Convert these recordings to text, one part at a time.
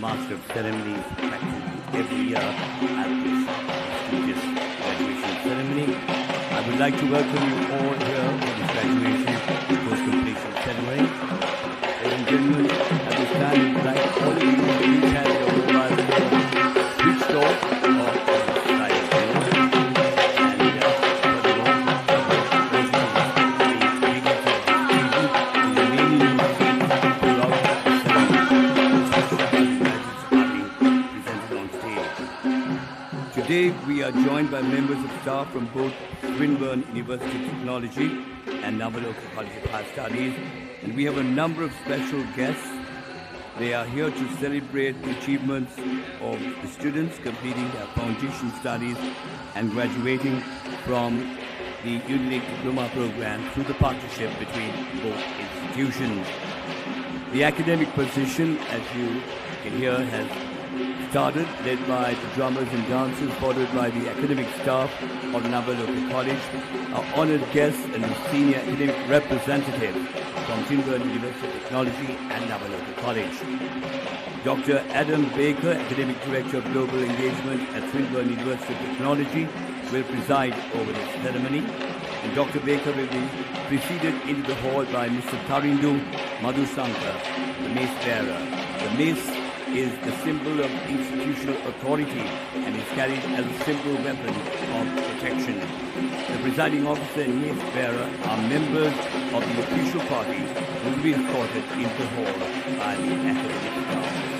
Master of Ceremonies practically every year at this prestigious graduation ceremony. I would like to welcome you all here for this graduation and post-completion ceremony. Ladies and gentlemen, at this time, we would like all of you to please have your mobile phone switched off or silent mode. Today, we are joined by members of staff from both Swinburne University of Technology and Navaloka College of Higher Studies, and we have a number of special guests. They are here to celebrate the achievements of the students completing their foundation studies and graduating from the Unique Diploma program through the partnership between both institutions. The academic position, as you can hear, has started, led by the drummers and dancers, followed by the academic staff of Navaloka College, our honored guests and the senior academic representatives from Swinburne University of Technology and Navaloka College. Dr. Adam Baker, Academic Director of Global Engagement at Swinburne University of Technology, will preside over this ceremony. And Dr. Baker will be preceded into the hall by Mr. Tarindu Madhusankar, the mace bearer. The mace is the symbol of institutional authority and is carried as a simple weapon of protection. The presiding officer and mace bearer are members of the official party who will be escorted into the hall by the academic staff.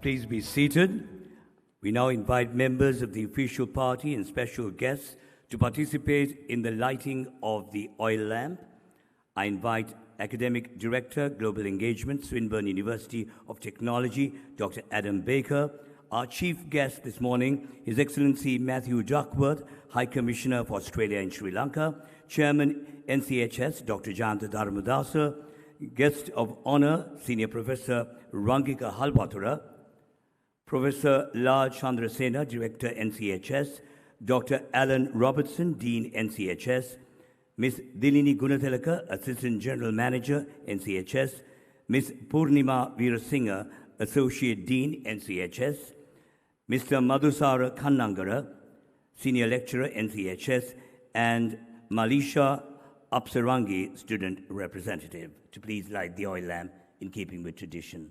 Please be seated. We now invite members of the official party and special guests to participate in the lighting of the oil lamp. I invite Academic Director, Global Engagement, Swinburne University of Technology, Dr. Adam Baker. Our chief guest this morning, His Excellency Matthew Duckworth, High Commissioner for Australia and Sri Lanka, Chairman Nchs, Dr. Jayanta Dharmadasa, Guest of Honour, Senior Professor Rangika Halpatura, Professor La Chandrasena, Director Nchs, Dr. Alan Robertson, Dean Nchs, Ms. Dilini Gunathilaka, Assistant General Manager Nchs, Ms. Purnima Veerasinghe, Associate Dean Nchs, Mr. Madhusara Kannangara, Senior Lecturer Nchs, and Malisha Apsarangi, Student Representative, to please light the oil lamp in keeping with tradition.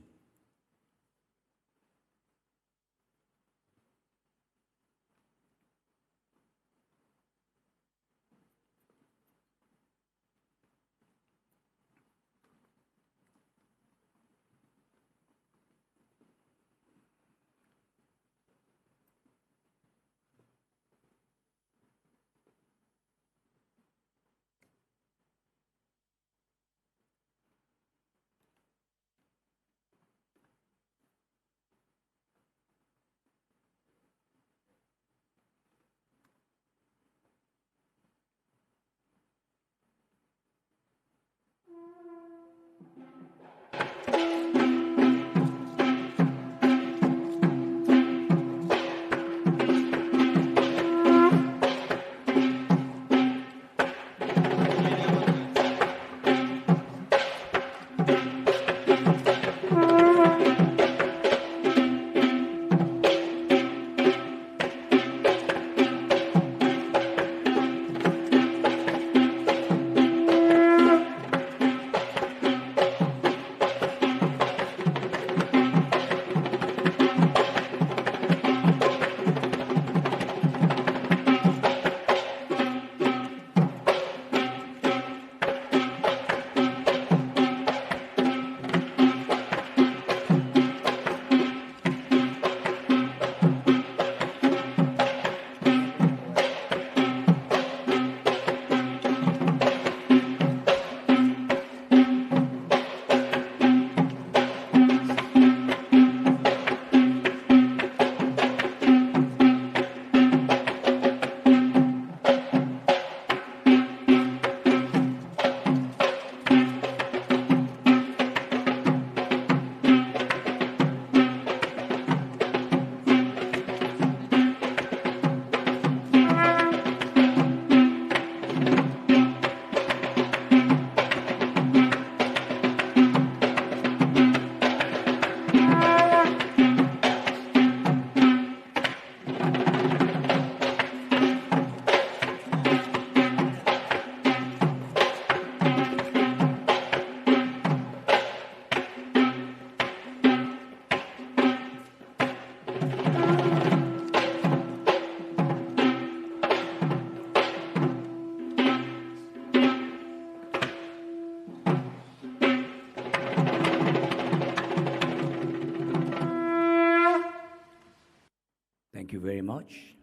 Thank you very much.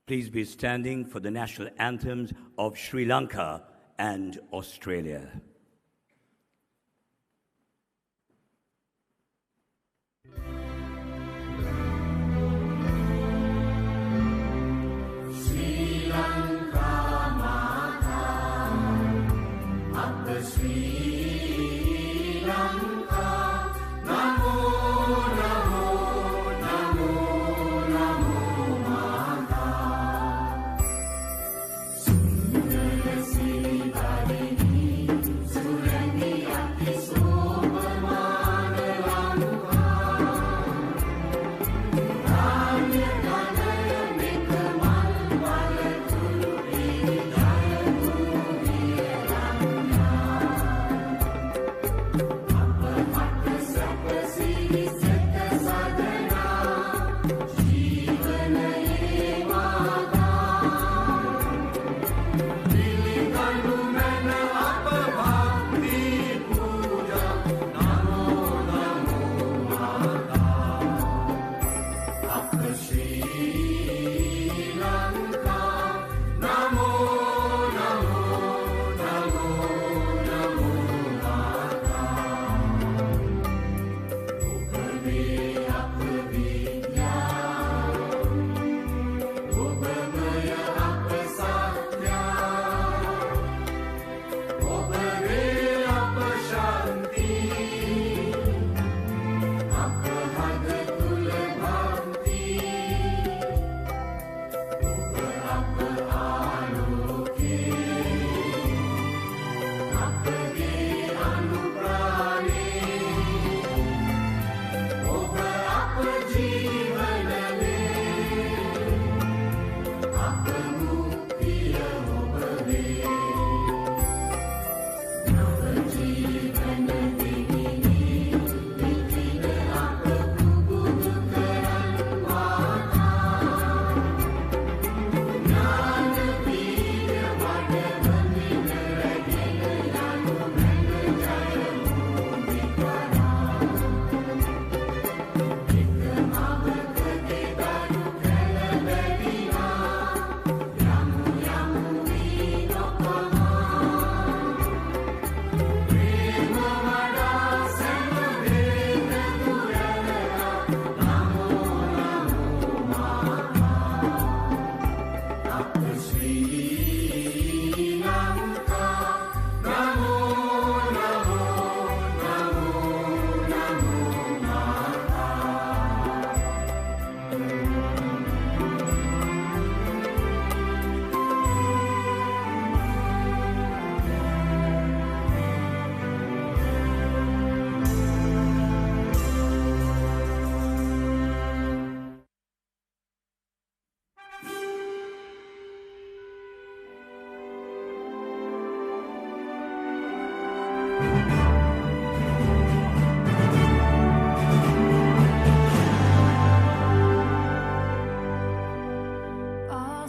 Please be standing for the national anthems of Sri Lanka and Australia. Sri Lanka Mata, Abba Sri Lanka, Namo Namo Namo Namo Mata, Sundara Sri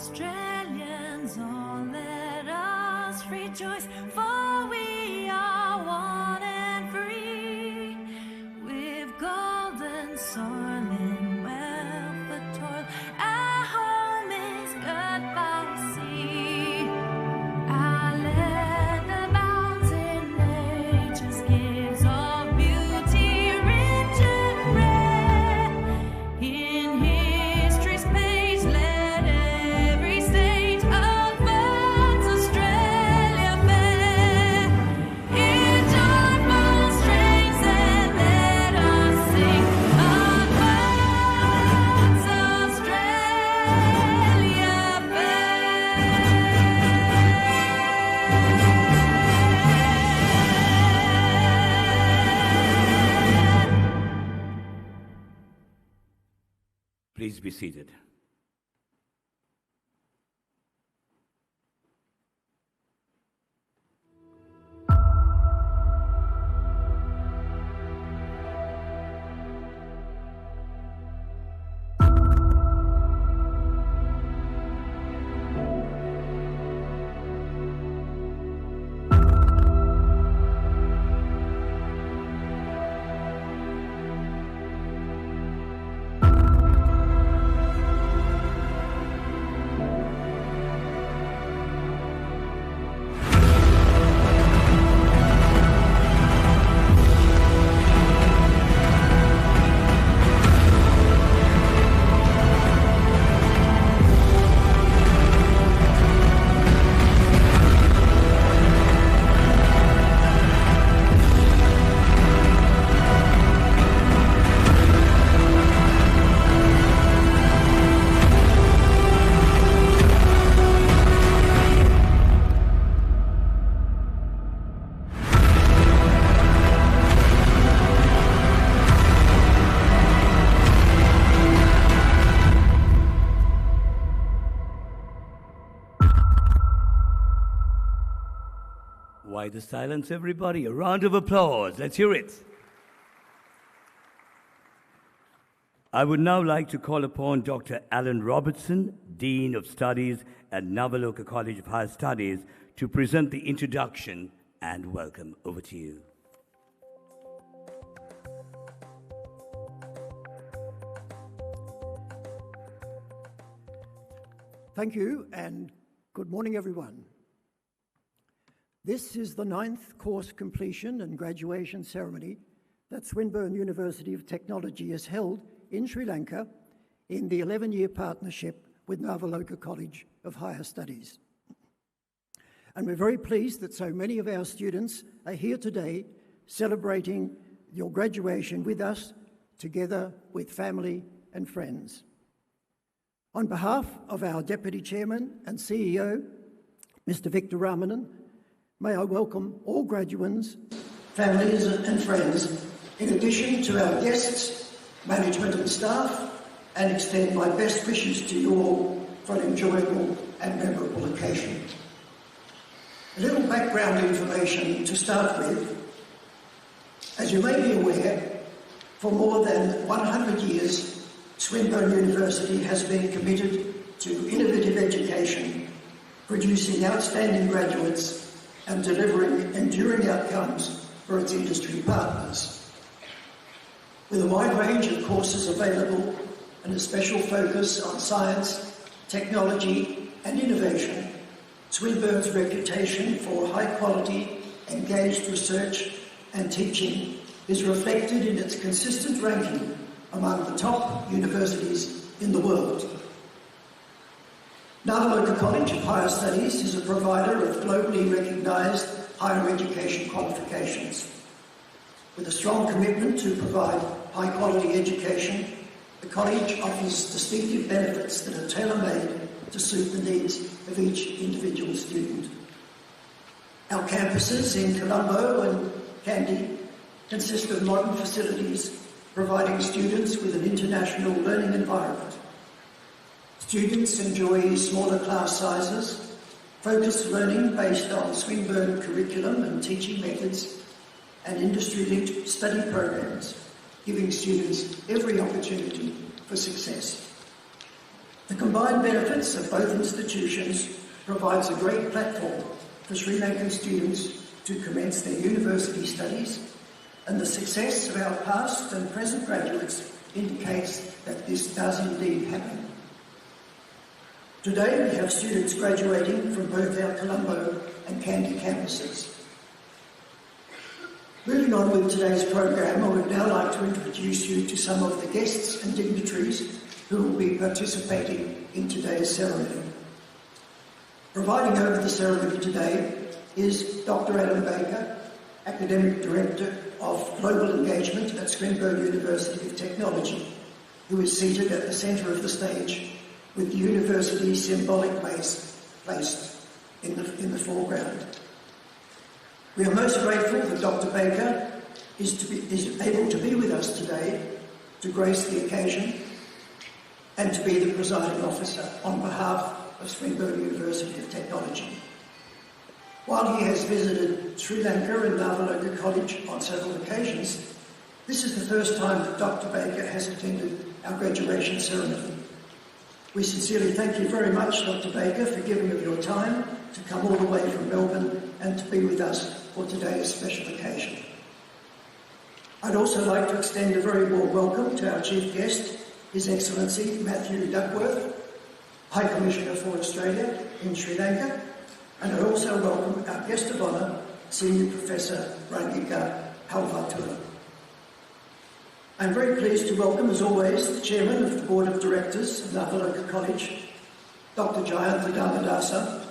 Australians, all let us rejoice, for we are one and free. With golden soil and wealth of toil, our home is good by sea. Our land abounds in nature's gifts of beauty, rich and rare. In history's page, let every stage of birds Australia bear. In joyful strains, and let us sing of birds Australia fair. Please be seated. Why the silence, everybody? A round of applause. Let's hear it. I would now like to call upon Dr. Alan Robertson, Dean of Studies at Navaloka College of Higher Studies, to present the introduction and welcome. Over to you. Thank you, and good morning, everyone. This is the 9th course completion and graduation ceremony that Swinburne University of Technology has held in Sri Lanka in the 11-year partnership with Navaloka College of Higher Studies. And we're very pleased that so many of our students are here today celebrating your graduation with us, together with family and friends. On behalf of our Deputy Chairman and CEO, Mr. Victor Ramanan, may I welcome all graduates, families and friends, in addition to our guests, management and staff, and extend my best wishes to you all for an enjoyable and memorable occasion. A little background information to start with. As you may be aware, for more than 100 years, Swinburne University has been committed to innovative education, producing outstanding graduates and delivering enduring outcomes for its industry partners. With a wide range of courses available and a special focus on science, technology and innovation, Swinburne's reputation for high-quality, engaged research and teaching is reflected in its consistent ranking among the top universities in the world. Navaloko College of Higher Studies is a provider of globally recognised higher education qualifications. With a strong commitment to provide high-quality education, the college offers distinctive benefits that are tailor-made to suit the needs of each individual student. Our campuses in Colombo and Kandy consist of modern facilities providing students with an international learning environment. Students enjoy smaller class sizes, focused learning based on Swinburne curriculum and teaching methods, and industry-linked study programs, giving students every opportunity for success. The combined benefits of both institutions provides a great platform for Sri Lankan students to commence their university studies, and the success of our past and present graduates indicates that this does indeed happen. Today we have students graduating from both our Colombo and Kandy campuses. Moving on with today's program, I would now like to introduce you to some of the guests and dignitaries who will be participating in today's ceremony. Presiding over the ceremony today is Dr. Adam Baker, Academic Director of Global Engagement at Swinburne University of Technology, who is seated at the centre of the stage with the university's symbolic base placed in the foreground. We are most grateful that Dr. Baker is able to be with us today to grace the occasion and to be the presiding officer on behalf of Swinburne University of Technology. While he has visited Sri Lanka and Navaloko College on several occasions, this is the first time that Dr. Baker has attended our graduation ceremony. We sincerely thank you very much, Dr. Baker, for giving of your time to come all the way from Melbourne and to be with us for today's special occasion. I'd also like to extend a very warm welcome to our chief guest, His Excellency Matthew Duckworth, High Commissioner for Australia in Sri Lanka, and I also welcome our guest of honour, Senior Professor Rangika Halvatura. I'm very pleased to welcome, as always, the Chairman of the Board of Directors of Navaloko College, Dr. Jayantha Dharmadasa,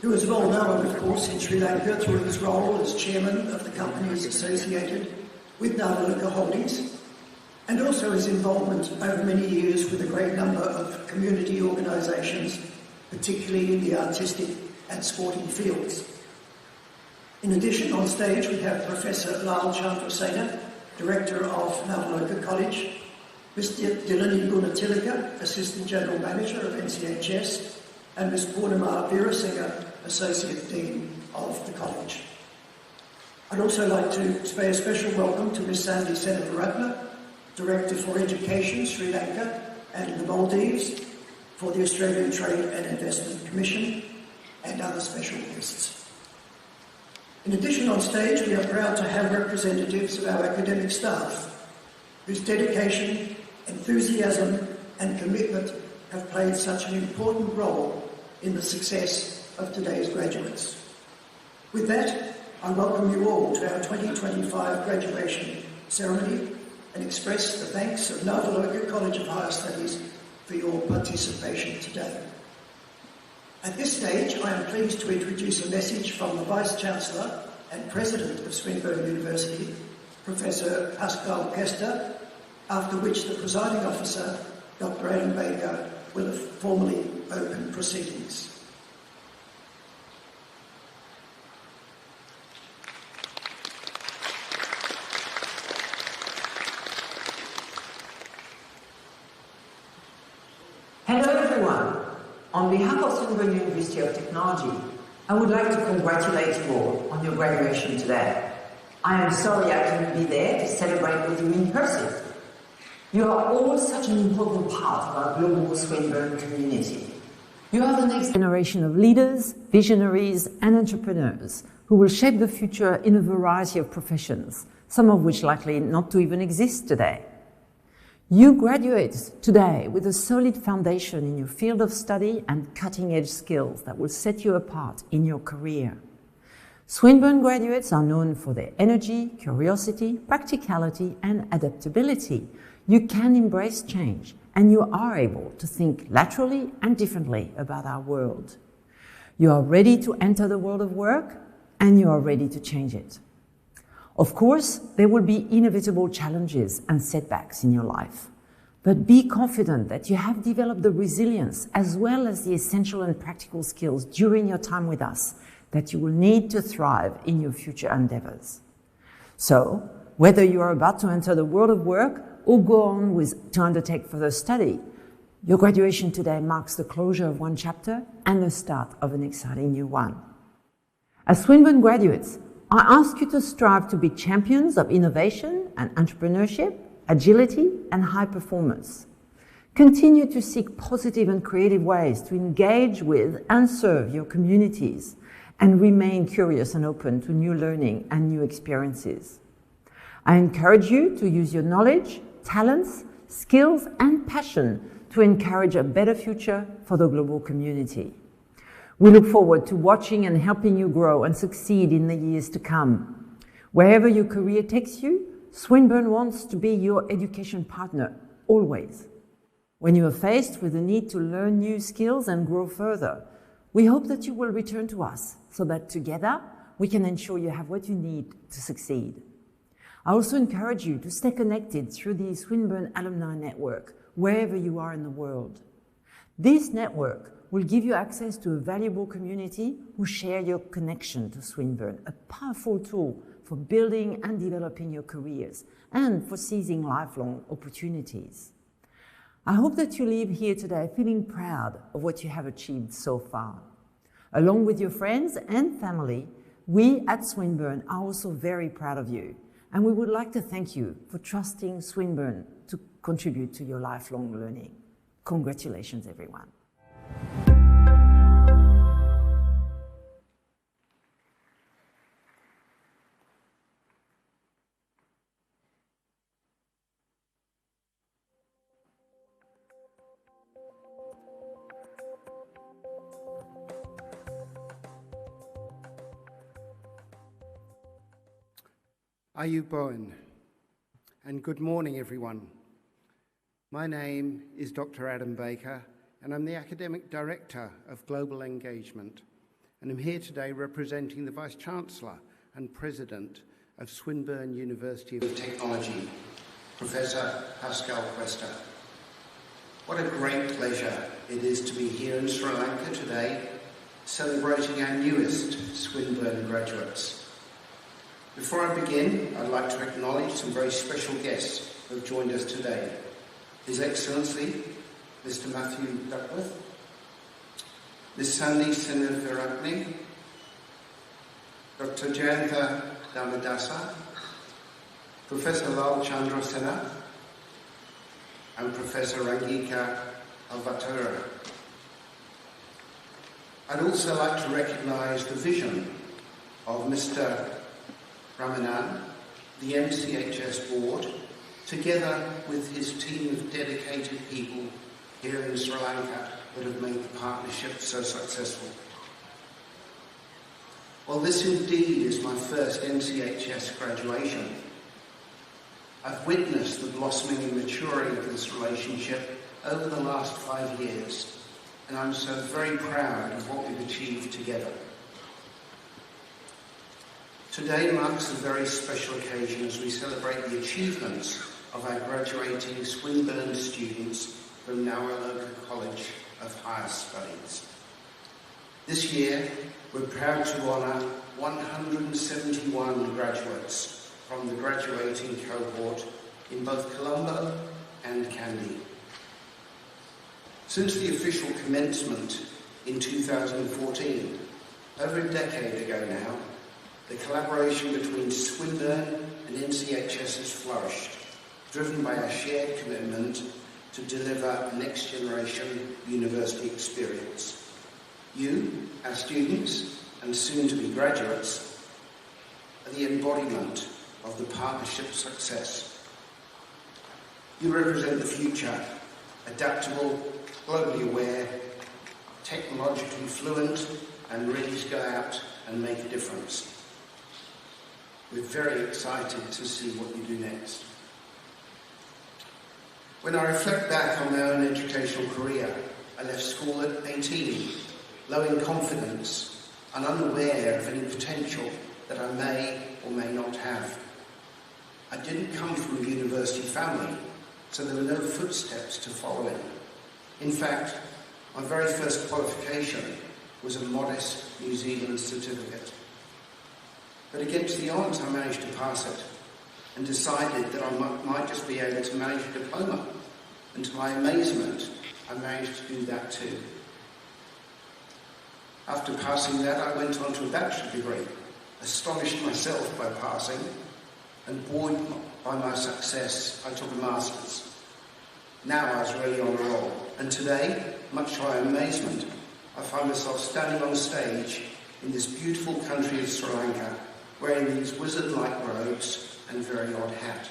who is well known, of course, in Sri Lanka through his role as Chairman of the companies associated with Navaloko Holdings, and also his involvement over many years with a great number of community organisations, particularly in the artistic and sporting fields. In addition, on stage we have Professor Lal Chandrasena, Director of Navaloko College, Mr. Dilani Gunatilaka, Assistant General Manager of Nchs, and Ms. Purnima Veerasinghe, Associate Dean of the College. I'd also like to pay a special welcome to Ms. Sandy Senavaratna, Director for Education, Sri Lanka and the Maldives, for the Australian Trade and Investment Commission, and other special guests. In addition, on stage, we are proud to have representatives of our academic staff, whose dedication, enthusiasm and commitment have played such an important role in the success of today's graduates. With that, I welcome you all to our 2025 graduation ceremony and express the thanks of Navaloko College of Higher Studies for your participation today. At this stage, I am pleased to introduce a message from the Vice-Chancellor and President of Swinburne University, Professor Pascal Kester, after which the presiding officer, Dr. Adam Baker, will formally open proceedings. Hello everyone. On behalf of Swinburne University of Technology, I would like to congratulate you all on your graduation today. I am sorry I couldn't be there to celebrate with you in person. You are all such an important part of our global Swinburne community. You are the next generation of leaders, visionaries, and entrepreneurs who will shape the future in a variety of professions, some of which likely not to even exist today. You graduate today with a solid foundation in your field of study and cutting-edge skills that will set you apart in your career. Swinburne graduates are known for their energy, curiosity, practicality, and adaptability. You can embrace change, and you are able to think laterally and differently about our world. You are ready to enter the world of work, and you are ready to change it. Of course, there will be inevitable challenges and setbacks in your life, but be confident that you have developed the resilience as well as the essential and practical skills during your time with us that you will need to thrive in your future endeavors. So, whether you are about to enter the world of work or go on to undertake further study, your graduation today marks the closure of one chapter and the start of an exciting new one. As Swinburne graduates, I ask you to strive to be champions of innovation and entrepreneurship, agility, and high performance. Continue to seek positive and creative ways to engage with and serve your communities, and remain curious and open to new learning and new experiences. I encourage you to use your knowledge, talents, skills, and passion to encourage a better future for the global community. We look forward to watching and helping you grow and succeed in the years to come. Wherever your career takes you, Swinburne wants to be your education partner, always. When you are faced with the need to learn new skills and grow further, we hope that you will return to us so that together we can ensure you have what you need to succeed. I also encourage you to stay connected through the Swinburne Alumni Network, wherever you are in the world. This network will give you access to a valuable community who share your connection to Swinburne, a powerful tool for building and developing your careers and for seizing lifelong opportunities. I hope that you leave here today feeling proud of what you have achieved so far. Along with your friends and family, we at Swinburne are also very proud of you, and we would like to thank you for trusting Swinburne to contribute to your lifelong learning. Congratulations, everyone. Ayub Bowen, and good morning, everyone. My name is Dr. Adam Baker, and I'm the Academic Director of Global Engagement, and I'm here today representing the Vice-Chancellor and President of Swinburne University of Technology, Professor Pascal Cuesta. What a great pleasure it is to be here in Sri Lanka today, celebrating our newest Swinburne graduates. Before I begin, I'd like to acknowledge some very special guests who have joined us today. His Excellency, Mr. Matthew Duckworth, Ms. Sandy Senaviratne, Dr. Jayantha Damadasa, Professor Lal Chandra Sena, and Professor Rangika Alvatura. I'd also like to recognise the vision of Mr. Ramanan, the NCHS board, together with his team of dedicated people here in Sri Lanka that have made the partnership so successful. Well, this indeed is my first NCHS graduation. I've witnessed the blossoming and maturing of this relationship over the last 5 years, and I'm so very proud of what we've achieved together. Today marks a very special occasion as we celebrate the achievements of our graduating Swinburne students from Nawaloka College of Higher Studies. This year, we're proud to honour 171 graduates from the graduating cohort in both Colombo and Kandy. Since the official commencement in 2014, over a decade ago now, the collaboration between Swinburne and Nchs has flourished, driven by our shared commitment to deliver a next-generation university experience. You, our students, and soon-to-be graduates, are the embodiment of the partnership's success. You represent the future, adaptable, globally aware, technologically fluent, and ready to go out and make a difference. We're very excited to see what you do next. When I reflect back on my own educational career, I left school at 18, low in confidence and unaware of any potential that I may or may not have. I didn't come from a university family, so there were no footsteps to follow in. In fact, my very first qualification was a modest New Zealand certificate. But against the odds, I managed to pass it and decided that I might just be able to manage a diploma. And to my amazement, I managed to do that too. After passing that, I went on to a bachelor degree, astonished myself by passing, and buoyed by my success, I took a master's. Now I was really on a roll, and today, much to my amazement, I find myself standing on stage in this beautiful country of Sri Lanka, wearing these wizard-like robes and very odd hat.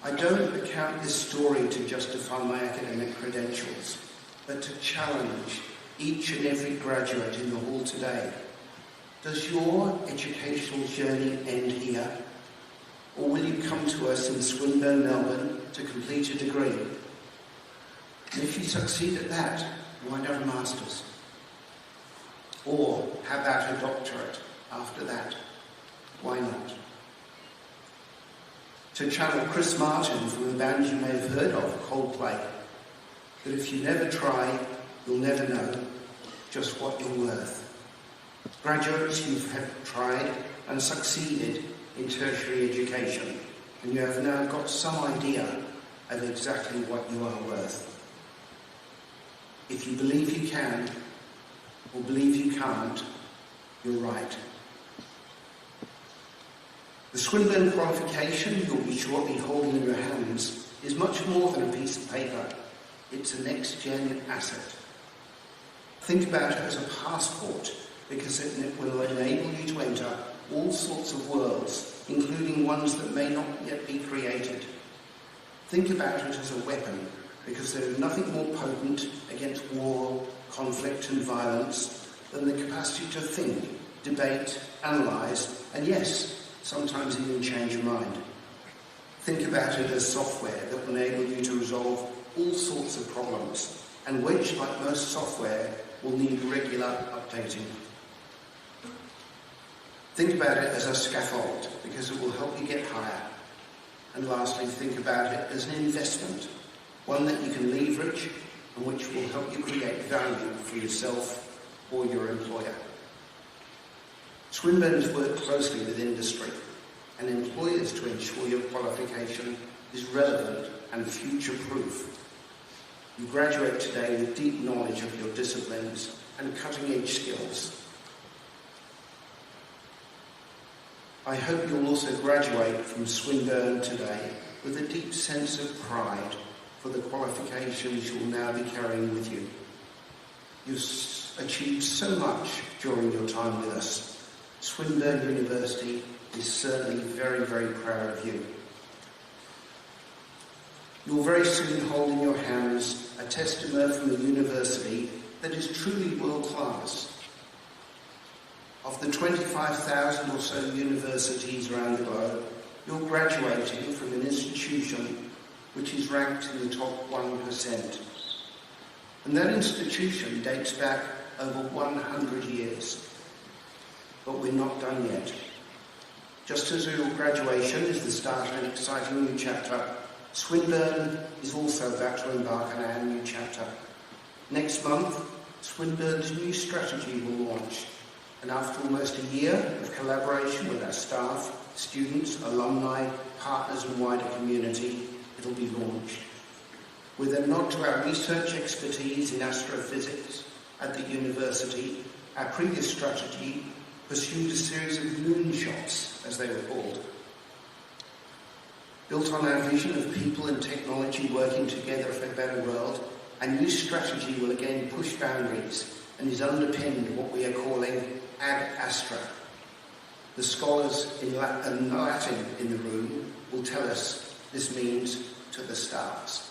I don't account this story to justify my academic credentials, but to challenge each and every graduate in the hall today. Does your educational journey end here? Or will you come to us in Swinburne, Melbourne, to complete a degree? And if you succeed at that, why not a master's? Or how about a doctorate after that? Why not? To channel Chris Martin from a band you may have heard of, Coldplay, that if you never try, you'll never know just what you're worth. Graduates, you have tried and succeeded in tertiary education, and you have now got some idea of exactly what you are worth. If you believe you can, or believe you can't, you're right. The Swinburne qualification you'll be shortly holding in your hands is much more than a piece of paper. It's a next-gen asset. Think about it as a passport, because it will enable you to enter all sorts of worlds, including ones that may not yet be created. Think about it as a weapon, because there is nothing more potent against war, conflict and violence than the capacity to think, debate, analyse, and yes, sometimes even change your mind. Think about it as software that will enable you to resolve all sorts of problems, and which, like most software, will need regular updating. Think about it as a scaffold, because it will help you get higher. And lastly, think about it as an investment, one that you can leverage and which will help you create value for yourself or your employer. Swinburne has worked closely with industry and employers to ensure your qualification is relevant and future-proof. You graduate today with deep knowledge of your disciplines and cutting-edge skills. I hope you'll also graduate from Swinburne today with a deep sense of pride for the qualifications you'll now be carrying with you. You've achieved so much during your time with us. Swinburne University is certainly very, very proud of you. You'll very soon hold in your hands a testament from a university that is truly world-class. Of the 25,000 or so universities around the globe, you're graduating from an institution which is ranked in the top 1%. And that institution dates back over 100 years. But we're not done yet. Just as your graduation is the start of an exciting new chapter, Swinburne is also about to embark on our new chapter. Next month, Swinburne's new strategy will launch, and after almost a year of collaboration with our staff, students, alumni, partners and wider community, it'll be launched. With a nod to our research expertise in astrophysics at the university, our previous strategy pursued a series of moonshots, as they were called. Built on our vision of people and technology working together for a better world, our new strategy will again push boundaries and is underpinned what we are calling ad astra. The scholars in Latin in the room will tell us this means to the stars.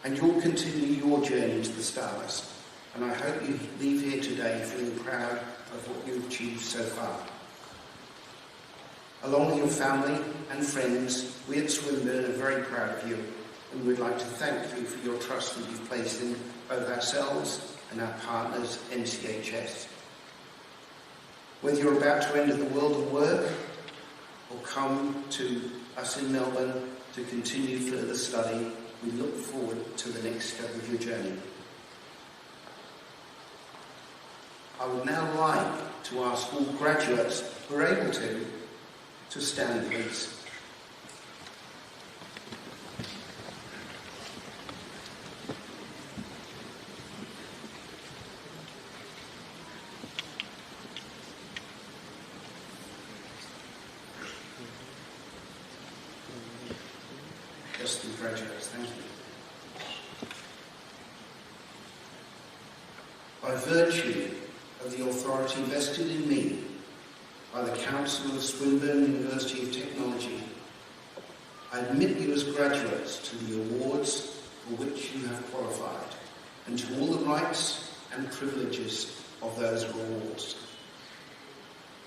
And you'll continue your journey to the stars. And I hope you leave here today feeling proud of what you've achieved so far. Along with your family and friends, we at Swinburne are very proud of you, and we'd like to thank you for your trust that you've placed in both ourselves and our partners, Nchs. Whether you're about to enter the world of work or come to us in Melbourne to continue further study, we look forward to the next step of your journey. I would now like to ask all graduates who are able to stand, please. Just the graduates, thank you. By virtue of the authority vested in me by the Council of Swinburne University of Technology, I admit you as graduates to the awards for which you have qualified and to all the rights and privileges of those awards.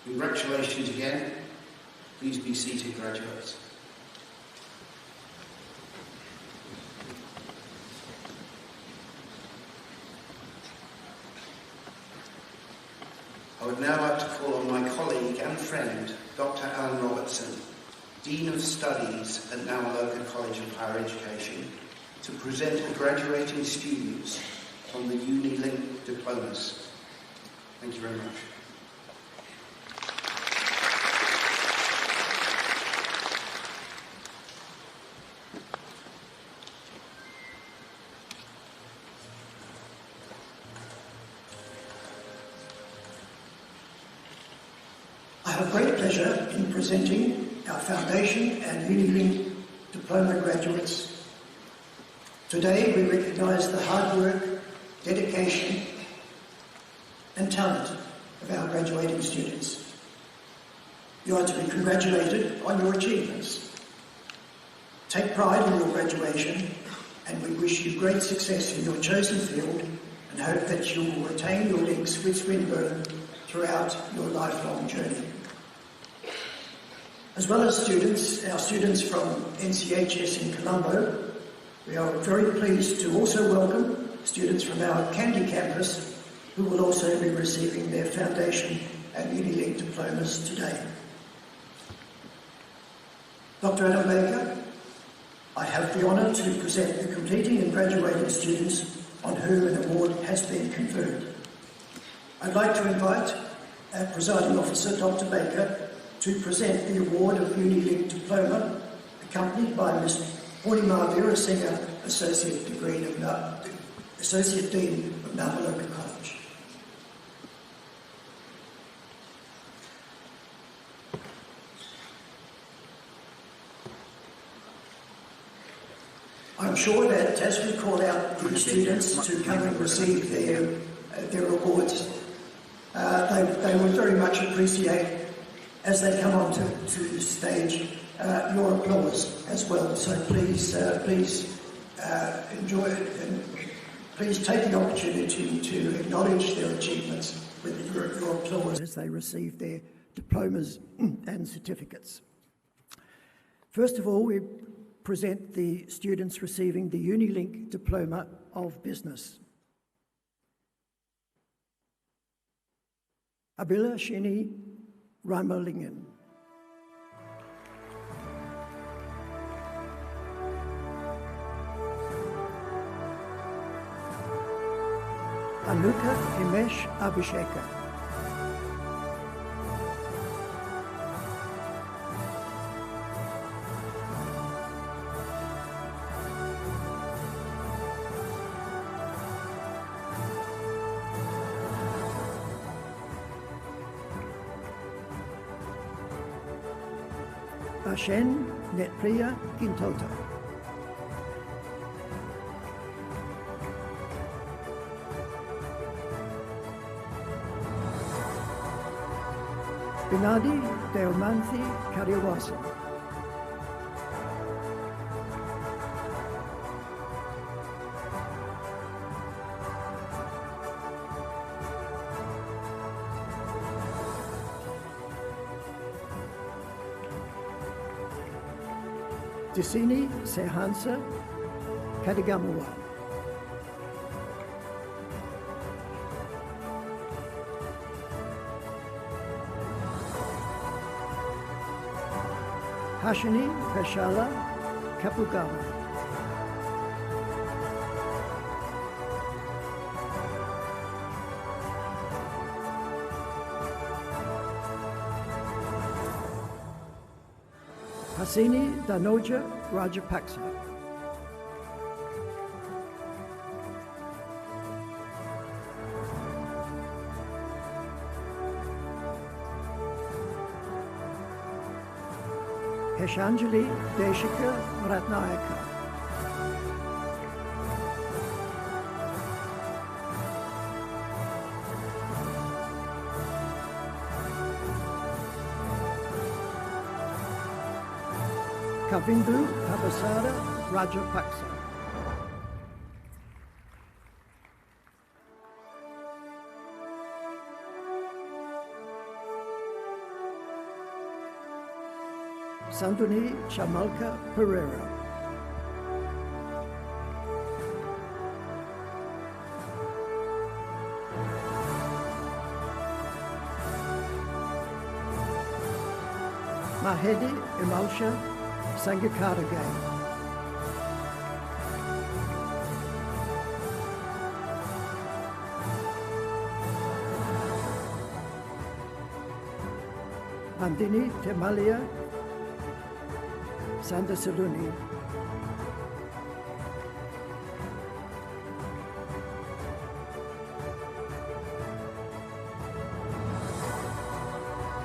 Congratulations again. Please be seated, graduates. I would now like to call on my colleague and friend, Dr. Alan Robertson, Dean of Studies at Nawaloka College of Higher Education, to present the graduating students on the UniLink diplomas. Thank you very much. I have great pleasure in presenting our Foundation and UniLink Diploma graduates. Today we recognise the hard work, dedication and talent of our graduating students. You are to be congratulated on your achievements. Take pride in your graduation, and we wish you great success in your chosen field and hope that you will retain your links with Swinburne throughout your lifelong journey. As well as students, our students from NCHS in Colombo, we are very pleased to also welcome students from our Kandy campus who will also be receiving their Foundation and UniLink diplomas today. Dr. Adam Baker, I have the honour to present the completing and graduating students on whom an award has been conferred. I'd like to invite our Presiding Officer, Dr. Baker, to present the award of UniLink Diploma, accompanied by Ms. Purnima Veerasinghe, Associate Dean of Nawaloka College. I'm sure that as we call out the students to come and receive their awards, they will very much appreciate, as they come onto the stage, your applause as well. So please enjoy it, and please take the opportunity to acknowledge their achievements with your applause as they receive their diplomas and certificates. First of all, we present the students receiving the UniLink Diploma of Business. Abhilashini Ramalingam. Anuka Himesh Abhisheka. Ashen Netpriya Gintota. Binadi Deomanthi Karyawasa. Disini Sehansa Kadigamuwa. Hashini Peshala Kapugama. Hasini Danoja Rajapaksa. Heshanjali Deshika Ratnayaka. Kavindu Pabasara Rajapaksa. Sanduni Chamalka Pereira. Mahedi Imalsha Sangakaragay. Andini Temalia Sandasaluni.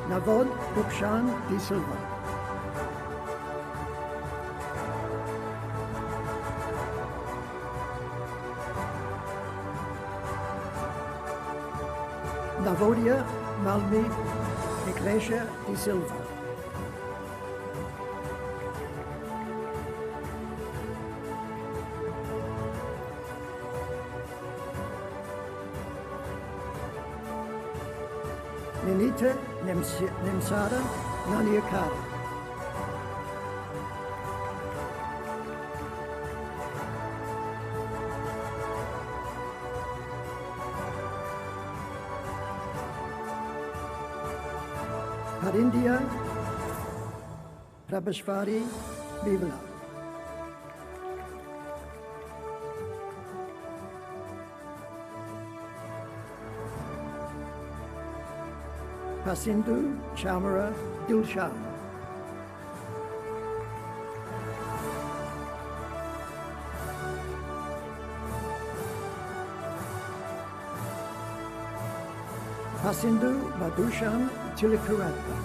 Navod Rukshan Di Silva. Navodia Malmi Iglesia Di Silva. Nenita Nemsara Naniakara. Harindia Prabhashvari Bivla. Pasindu Chamara Dilshan. Pasindu Madhushan Tilikaratna.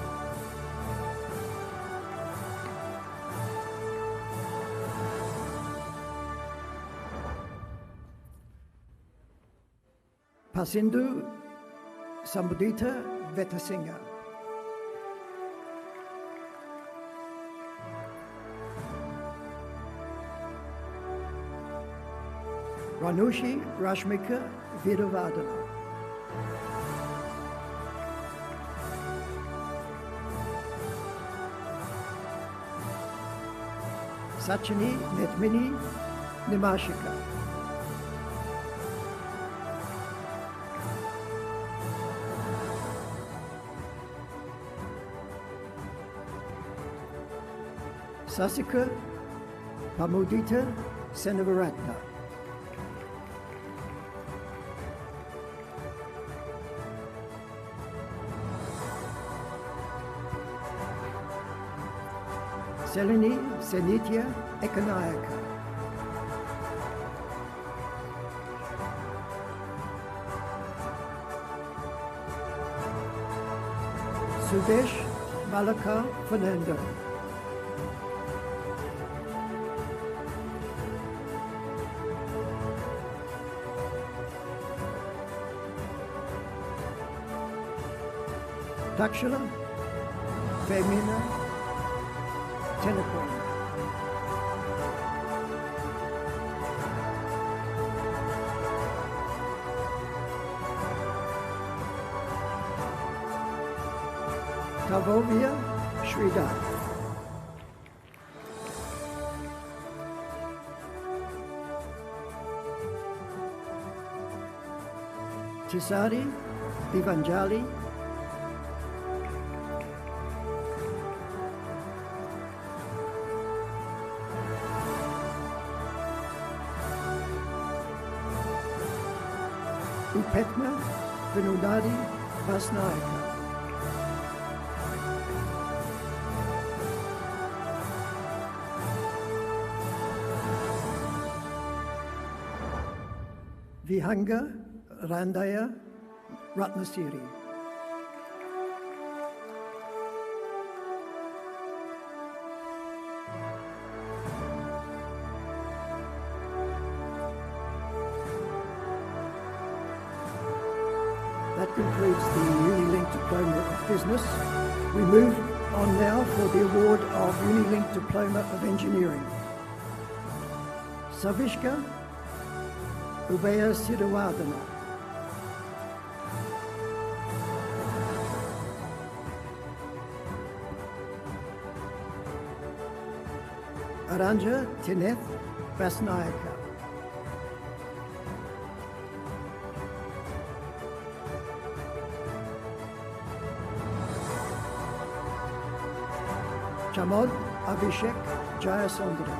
Pasindu Sambudita Vetasinga. Ranushi Rashmika Vidavadana. Sachini Netmini Nimashika. Sasika Pamudita Senavaratna. Selini Senitya Ekanayaka. Sudesh Malaka Fernando. Dakshila, Femina, Tennecoin. Tavovia, Sridhar. Tisari, Divanjali, Upetna, Vinodadi, Vasnaika. Vihanga, Randaya, Ratnasiri. That concludes the Unilink Diploma of Business. We move on now for the award of Unilink Diploma of Engineering. Savishka Ubaya Siddhawadana. Aranja Tineth Basnayaka. Chamod Abhishek Jayasundara.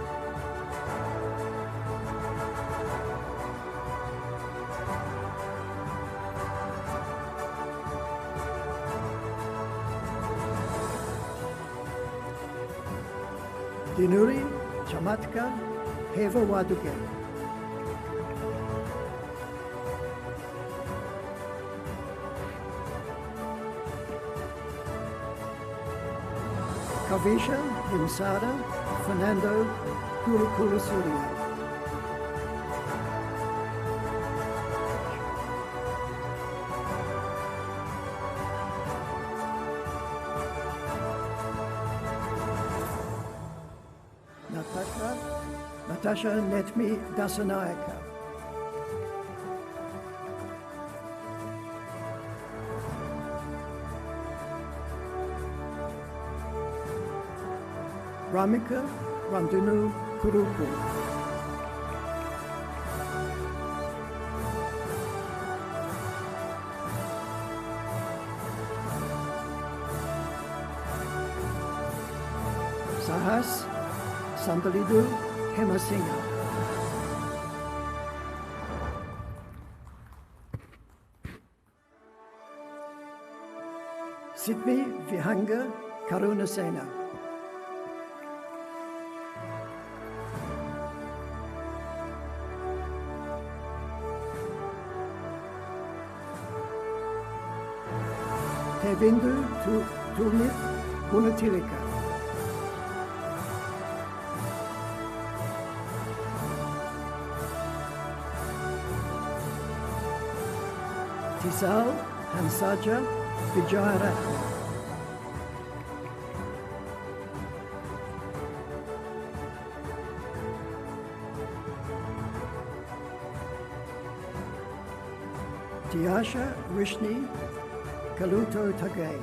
Dinuri Chamatka Heva Waduge. Kavisha Himsada Fernando Kurukula Surya. Natasha Netmi Dasanayaka. Ramika Randunu Kuruku. Sahas Sandalidu Hemasinga. Sidmi Vihanga Karunasena. Tevindu Tulmit Gunatilika. Tisal Hansaja Vijayaratna. Tiasha Rishni Kaluto Tagay.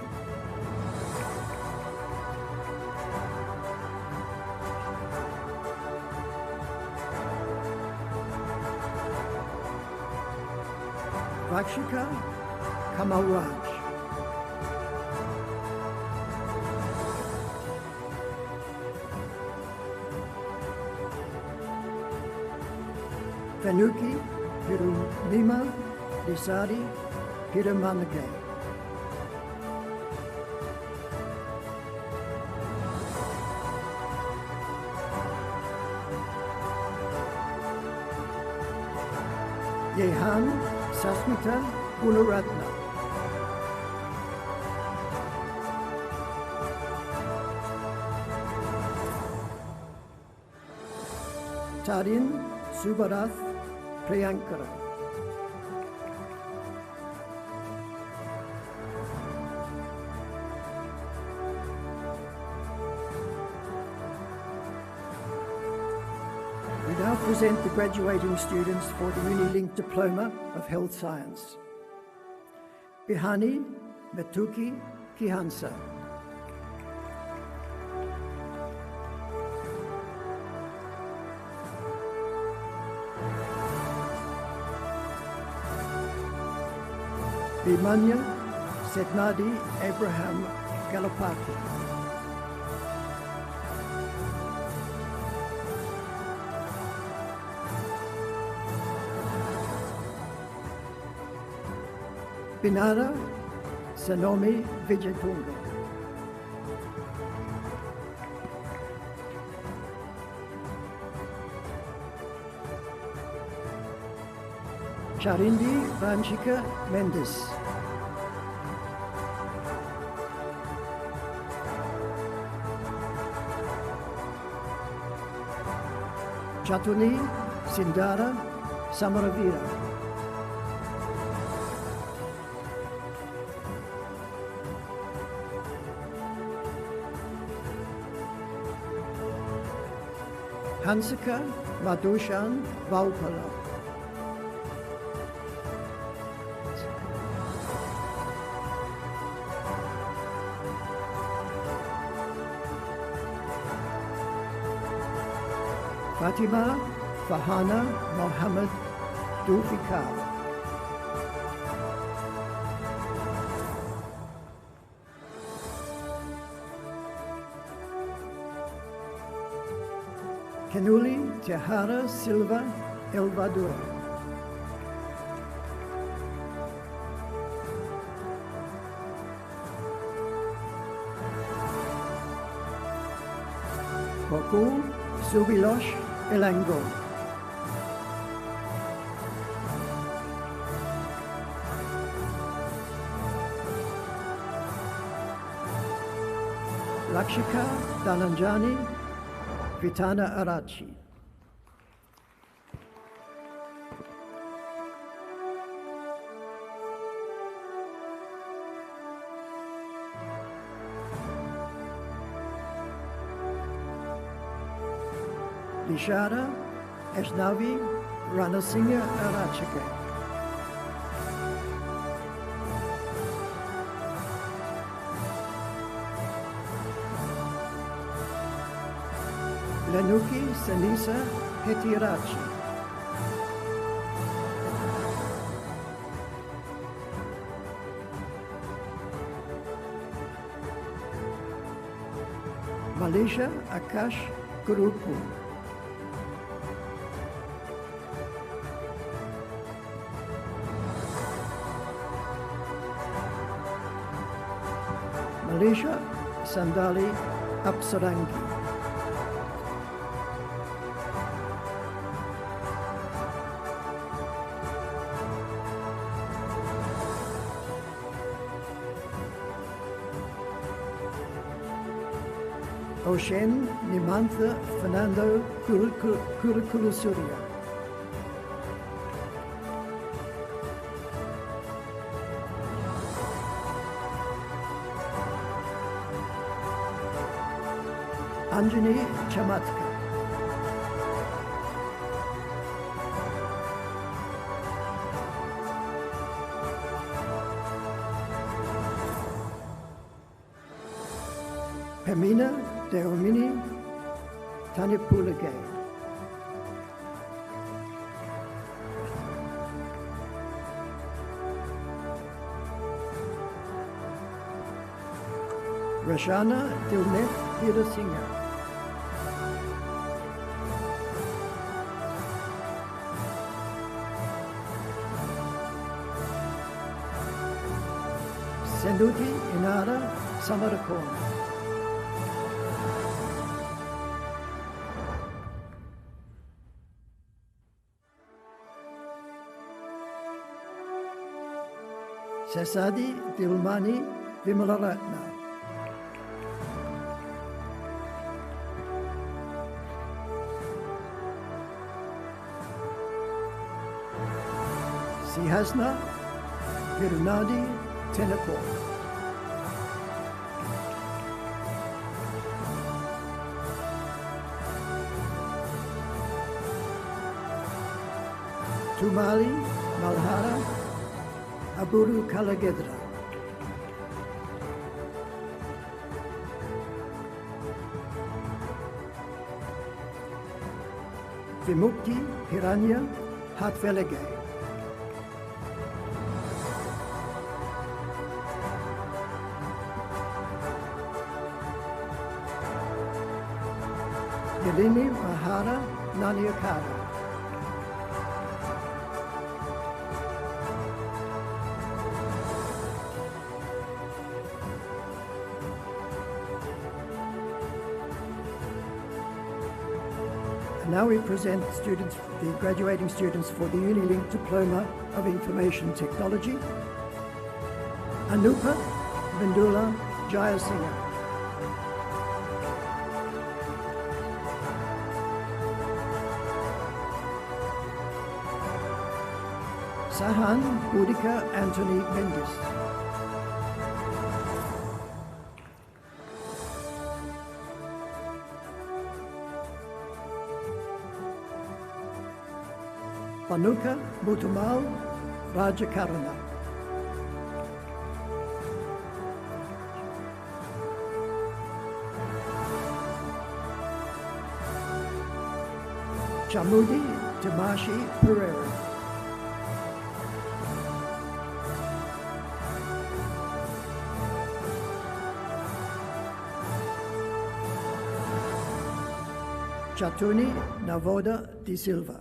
Rakshika Kamalraj. Venuki Hirunima Disari Hiramanagay. Yehan Sasmita Gunaratna. Tarin Subarath Priyankara. present the graduating students for the Unilink Diploma of Health Science. Bihani Metuki Kihansa. Bimanya Setnadi Abraham Galapati. Binara Sanomi Vijayatunga. Charindi Vanchika Mendes. Chatuni Sindara Samaravira. Hansika Madhushan Vaupala. Fatima Fahana Mohammed Dulfikar. Kenuli Tehara Silva Elvador. Boku Subilosh Elango. Lakshika Dhananjani Vitana Arachi. Lishara Eshnavi Ranasinghe Arachike. Lenuki Senisa Hetirachi. Malaysia Akash Kurupu. Malaysia Sandali Apsarangi. Oshen Nimantha Fernando Kurukulusuria. Anjani Chamatka. Pemina Deomini Tanipulagay. Rashana Dilnet Hirasinga. Senduti Inara Samarakona. Sesadi Dilmani Vimalaratna. Sihasna Virunadi Tenapur. Tumali, Malhara, Aburu Kalagedra. Vimukti, Hiranya, Hatvelege. Yelini Mahara Naniakara. Now we present students, the graduating students for the Unilink Diploma of Information Technology. Anupa Vindula Jayasinghe. Sahan Boudica Anthony Mendes. Panuka Mutumal Rajakarana. Chamudi Tamashi Pereira. Chatuni Navoda de Silva.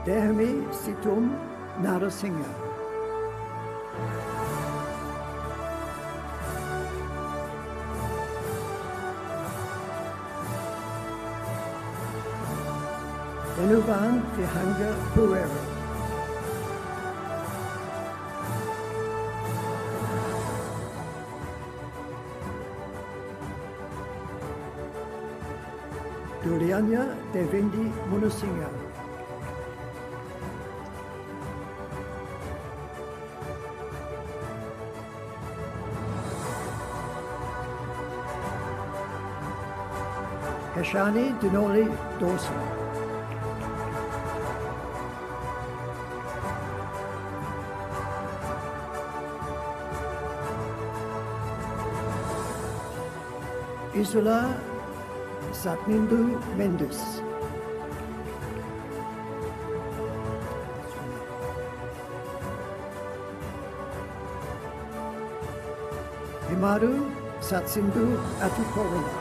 Dehmi Situm Narasinghe. Enuvan Vihanga Pereira. Durianya Devindi Munasinghe. Kashani Dinoli Dawson. Isula Satmindu Mendes. Himaru Satsindu Atukorula.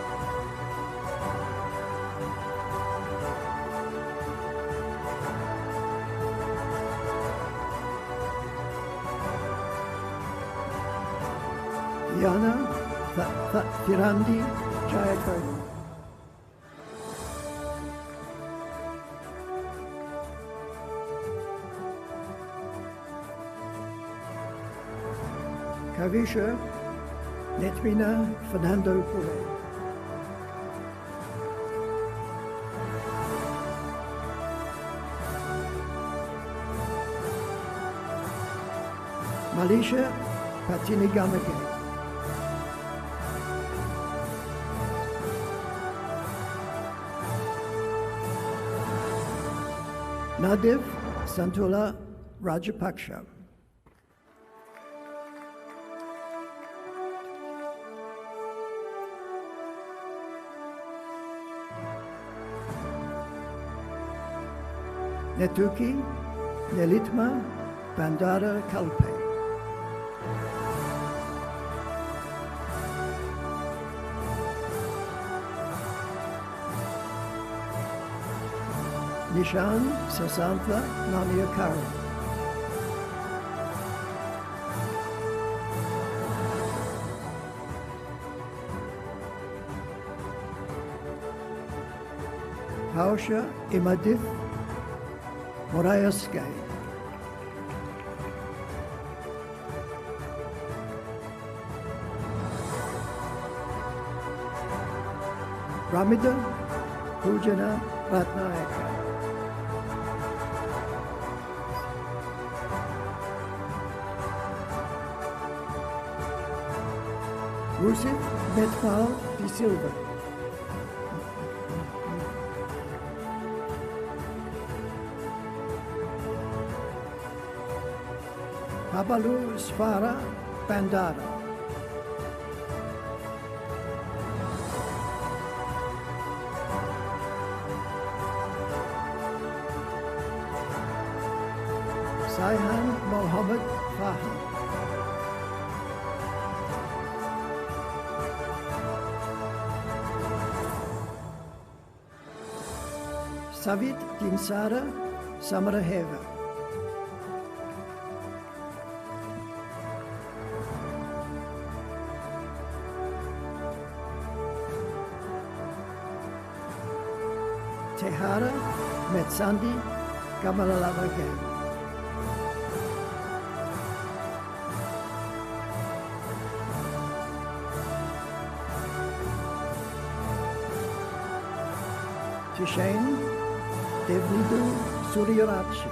Yana Tirandi Jayakona. Kavisha Netmina Fernando Pure. Malisha Patinigamage. Nadiv Santula Rajapaksha. Netuki Nelitma Bandara Kalpe. Nishan Sasantha Namiakara. Hausha Imadith Morayaske. Ramida Pujana Ratnayaka. Rousseff Metmal de Silva. Babalu Svara Bandara. Saihan Mohammed Fahad. Savit Dinsara Samaraheva. Tehara Metsandi Kamalalavagan. Tishain Devnidu Suryarachi.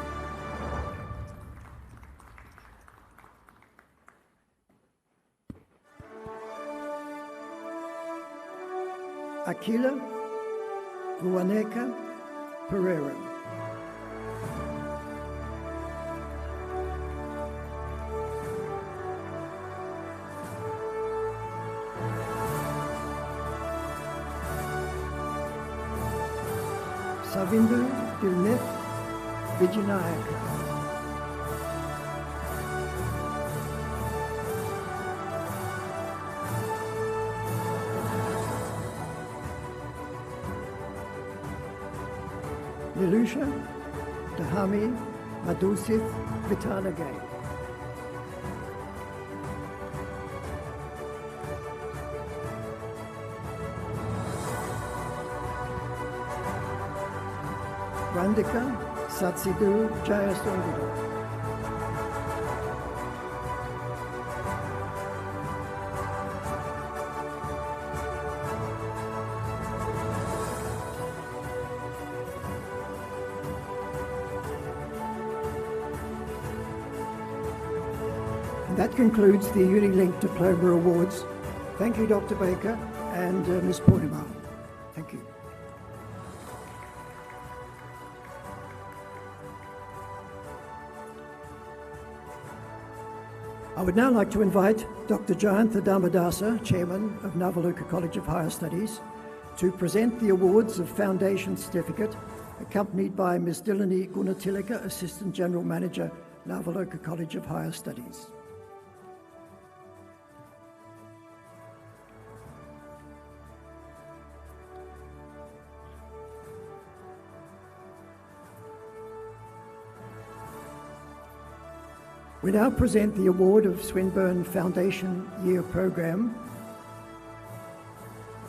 Aquila Ruaneka Pereira. Savindu Dilneth Vijayanayak. Nilusha Dahami Madhusith Vitalagay. Randika Satsidu Jayasundara. That concludes the Unilink Diploma Awards. Thank you, Dr. Baker and Ms. Portimao. Thank you. I would now like to invite Dr. Jayantha Dharmadasa, Chairman of Navaloka College of Higher Studies, to present the awards of Foundation Certificate, accompanied by Ms. Dilani Gunatilaka, Assistant General Manager, Navaloka College of Higher Studies. We now present the award of Swinburne Foundation Year Program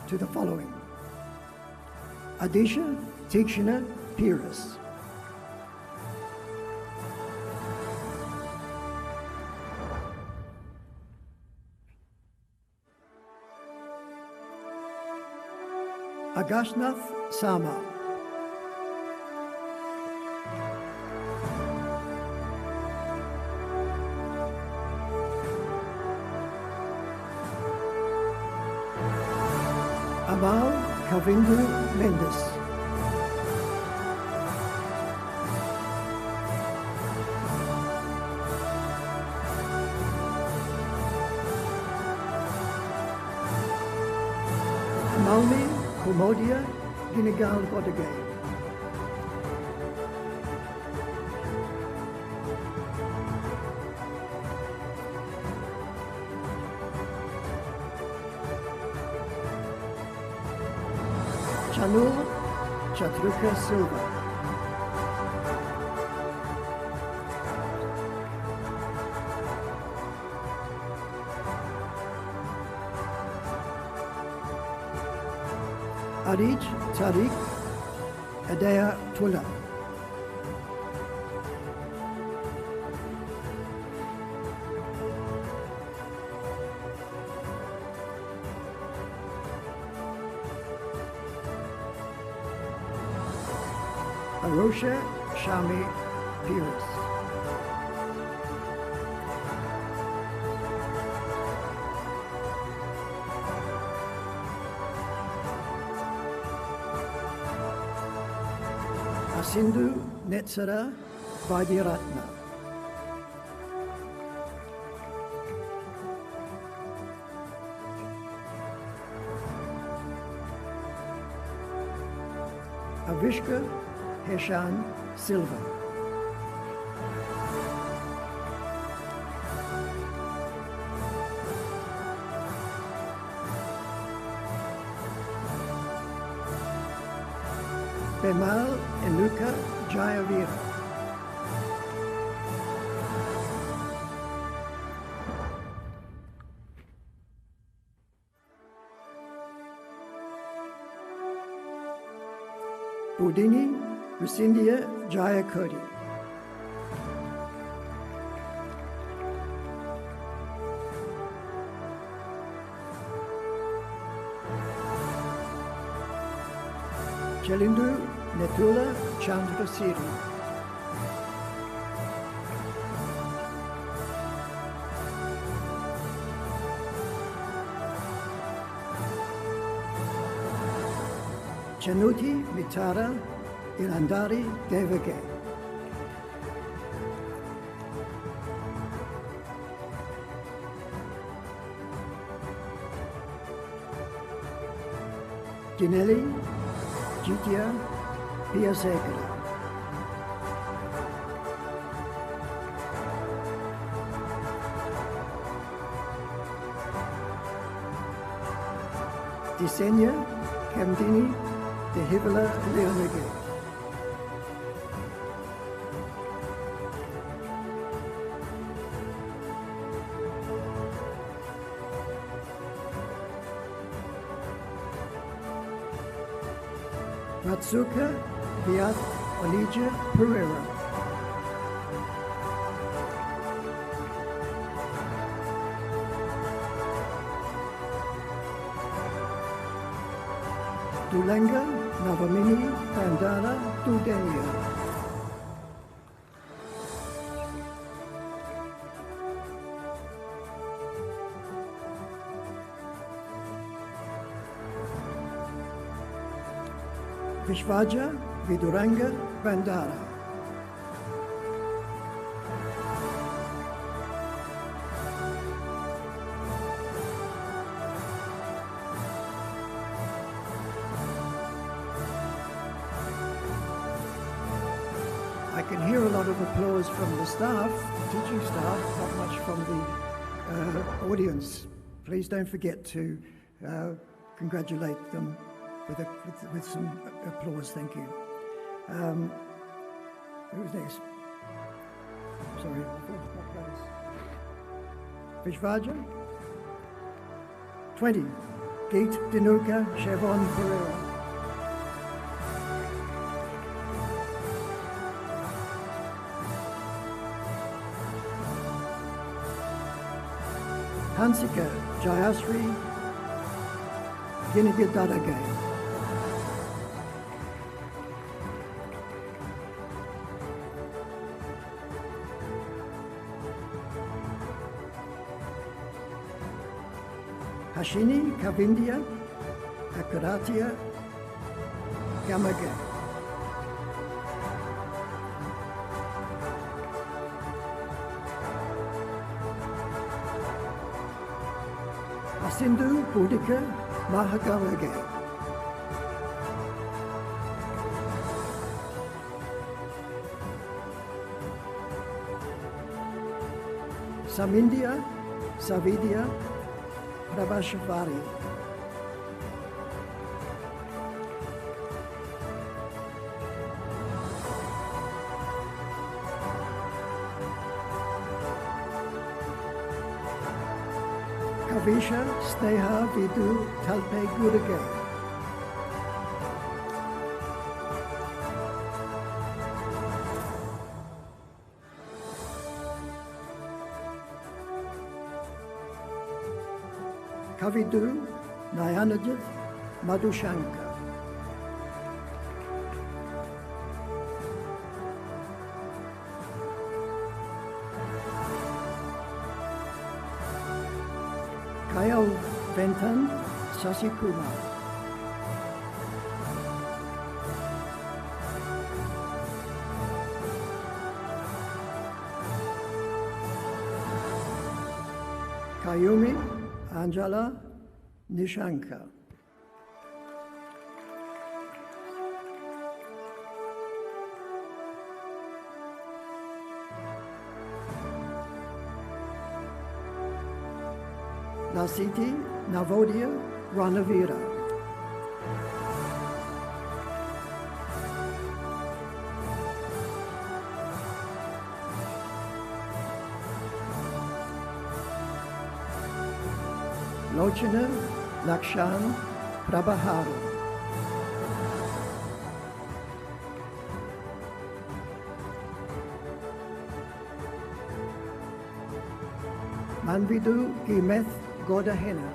to the following: Adisha Tikshana Piras, Agashnath Sama, Amal Kavindu Mendes, Malmi Kumodia Ginagal Godagay, Chanul Chatruka Silva, Arij Tariq Adaya Tula, Arosha Shami Piras, Asindu Netsara Vaidiratna. Avishka Heshan Silva. Bemal Eluka Jayavira. Budini Rusindia Jayakodi. Chelindu Netula Chandrasiri. Chanuti Mitara Ilandari Devage. Ginelli Jitya Piasegala. Disenya Kamdini Dehivala Leonege. Matsuka Viat Olija Pereira. Dulenga Navamini Bandara Dudenia. Vishvaja Viduranga Bandara. I can hear a lot of applause from the staff, the teaching staff, not much from the audience. Please don't forget to congratulate them with some applause. Thank you. Who's next? Sorry, Vishvaja. 20. Geet Dinuka Chevon Pereira. Hansika Jayasri Ginigidadagay. Hashini Kavindia Akaratia Gamagay. Asindu Budika Mahagamagay. Samindia Savidya Prabhashavari. Kavisha Sneha Vidu Talpe Gurugay. Kavidu Nayanajit Madhushanka. Kayal Ventan Sasikumar. Mayumi Angela Nishanka. Lasiti Navodia Ranavira. Lochana Lakshan Prabhaharu. Manvidu Gimeth Godahena.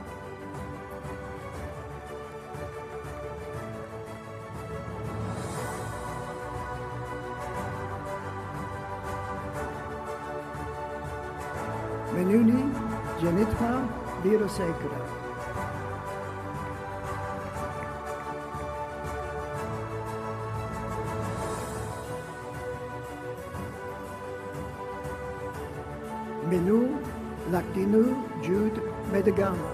Menuni Janitma Virasekara. Menu Lakdinu Jude Medagama.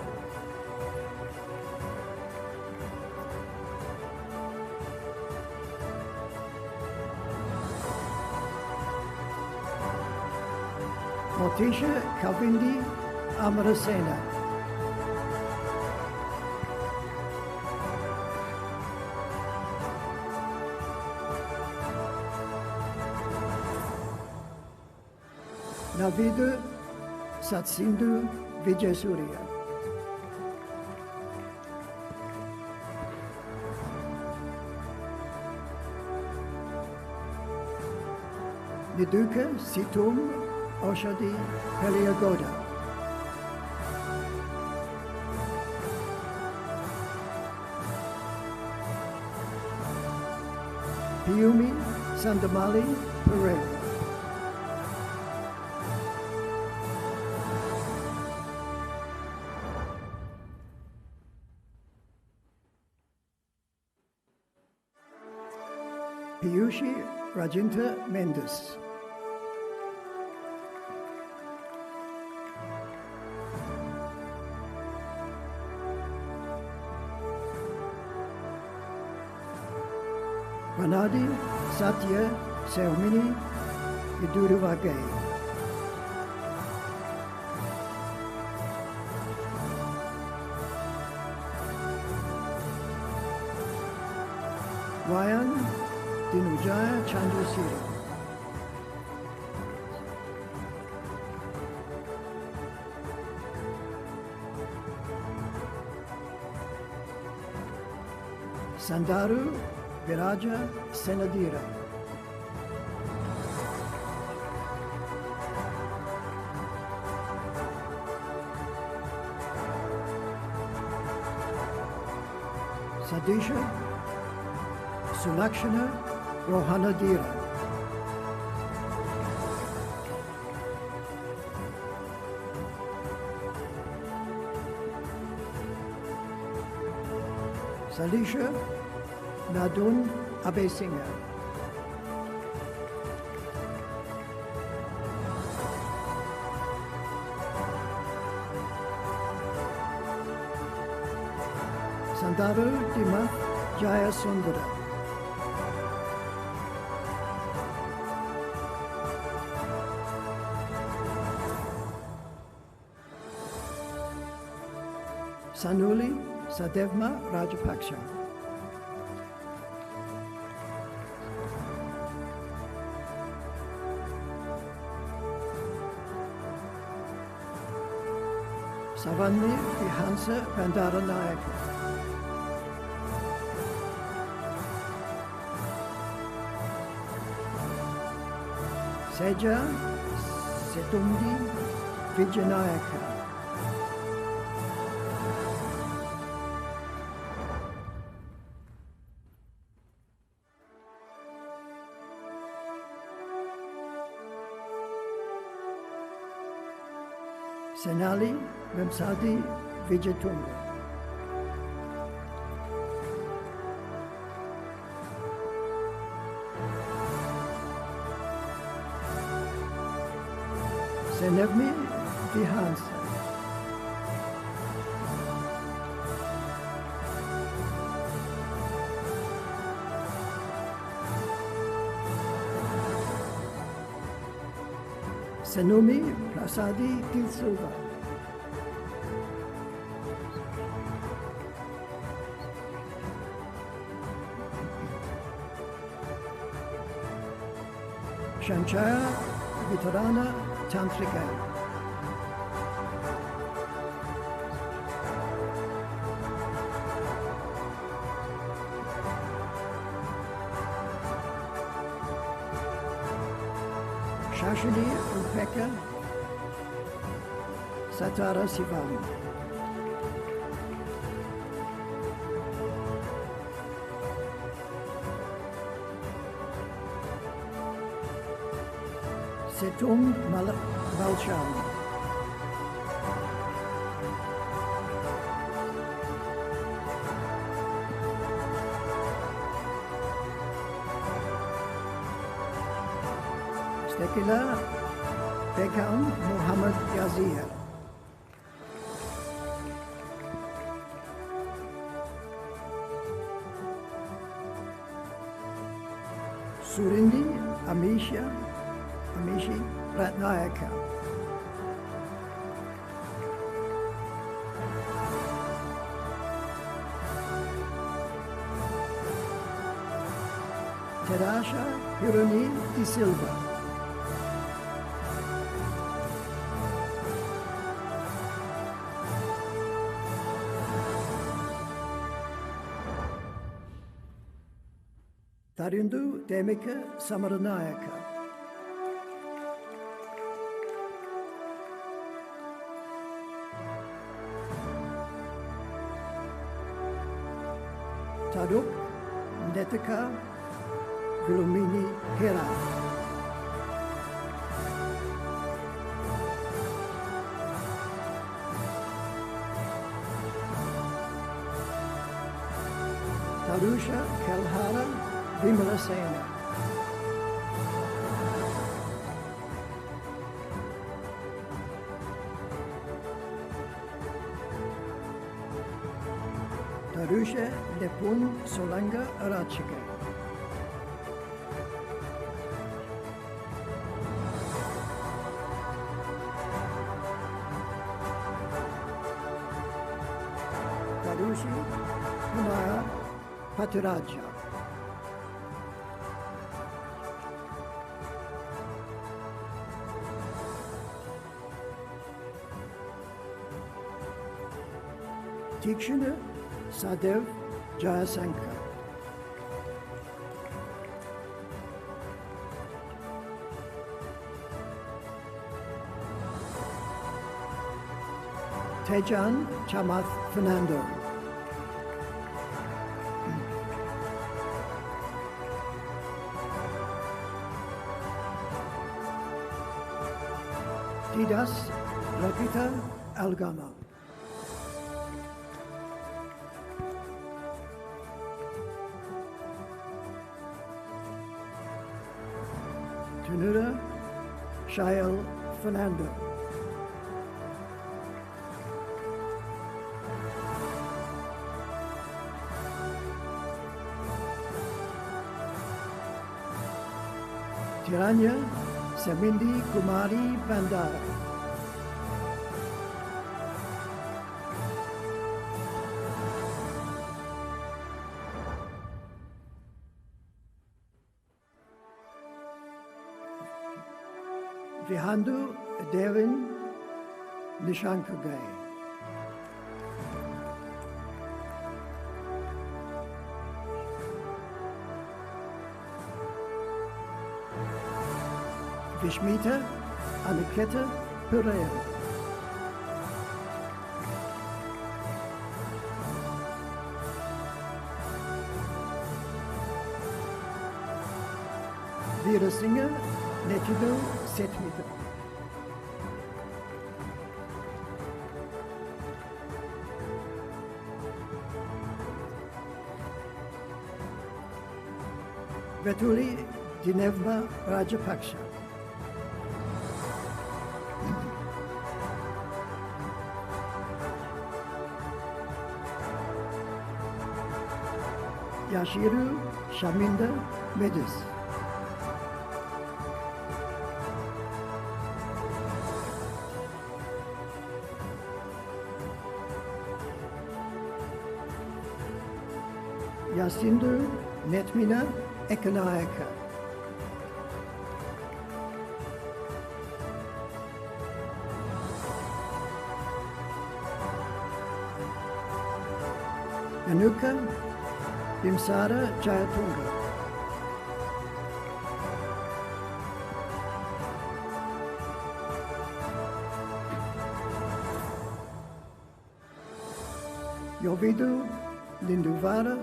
Motisha Kavindi Amarasena. Navidu Satsindu Vijaysurya. Niduka Situm Oshadi Peliagoda. Piumi Sandamali Pereira. Piyushi Rajinta Mendes. Vanadi Satya Selmini Viduruvage. Ryan Dinujaya Chandrasiri. Sandaru Viraja Senadira. Sadisha Sulakshana Rohanadira. Salisha Nadun Abesinga. Sandaru Dimath Jaya Sundara. Sanuli Sadevma Rajapaksha. Savanni Vihansa Bandaranayaka. Seja Setundi Vijayanayaka. Senali Vemsadi Vijatunga. Senevmi Vihansa. Senumi Prasadi Di Silva. Shanchaya Vitarana Tantrika. Shashini Upeka Satara Sivan. Setung Malchan. Stekila Begum Muhammad Yazia. Surindi Amishi Ratnayaka. Terasha Hironi Di Silva. Tarindu Demika Samaranayaka. Taduk Netika Vilumini Hera. Tarusha Kalhara Vimalasena. Tarusha Lepun Solanga Arachika. Tarushi Kumara Patiraja. Tikshana Sadev Jayasankar. Tejan Chamath Fernando. Didas Rakita Algama. Tunura Shael Fernando. Tiranya Samindi Kumari Bandara. Vihandu Devin Nishankagai. Vishmita Aniketa Pereira. Veerasinga Netido Setmita. Vetuli Dinevma Rajapaksha. Yashiru Shaminda Medis. Yasindu Netmina Ekanayaka. Anuka Bimsara Jayatunga. Yovidu Linduvara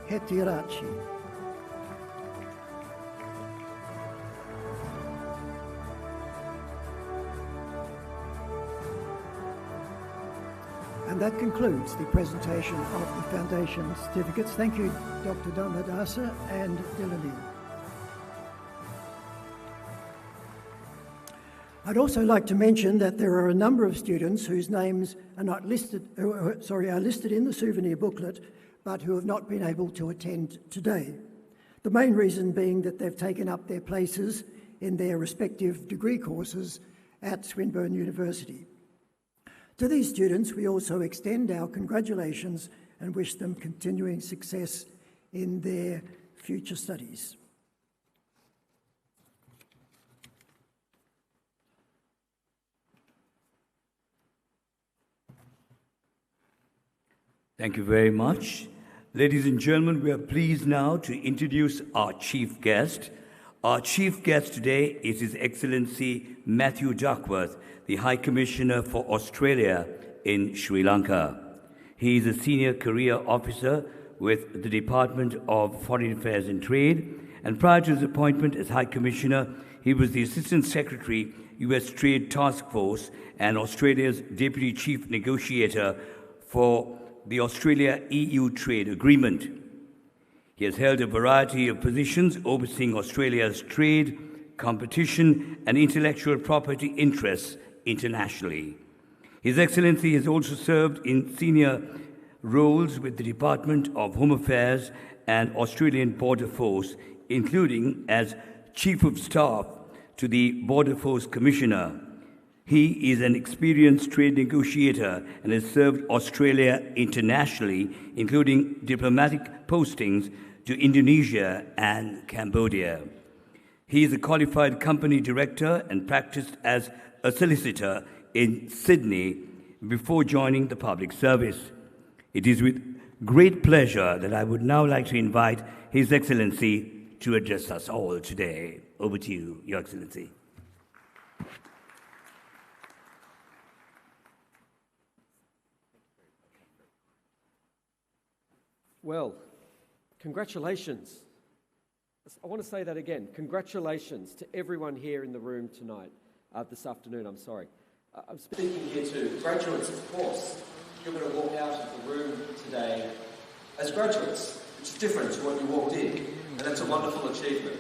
Hetirachi. And that concludes the presentation of the Foundation certificates. Thank you, Dr. Dhammadasa and Dilani. I'd also like to mention that there are a number of students whose names are not listed, are listed in the souvenir booklet, but who have not been able to attend today. The main reason being that they've taken up their places in their respective degree courses at Swinburne University. To these students, we also extend our congratulations and wish them continuing success in their future studies. Thank you very much. Ladies and gentlemen, we are pleased now to introduce our chief guest. Our chief guest today is His Excellency Matthew Duckworth, the High Commissioner for Australia in Sri Lanka. He is a senior career officer with the Department of Foreign Affairs and Trade, and prior to his appointment as High Commissioner, he was the Assistant Secretary, U.S. Trade Task Force, and Australia's Deputy Chief Negotiator for the Australia-EU Trade Agreement. He has held a variety of positions overseeing Australia's trade, competition, and intellectual property interests internationally. His Excellency has also served in senior roles with the Department of Home Affairs and Australian Border Force, including as Chief of Staff to the Border Force Commissioner. He is an experienced trade negotiator and has served Australia internationally, including diplomatic postings to Indonesia and Cambodia. He is a qualified company director and practiced as a solicitor in Sydney before joining the public service. It is with great pleasure that I would now like to invite His Excellency to address us all today. Over to you, Your Excellency. Well, congratulations. I want to say that again. Congratulations to everyone here in the room tonight, this afternoon, I'm sorry. I'm speaking here to graduates, of course. You're going to walk out of the room today as graduates, which is different to what you walked in, and that's a wonderful achievement.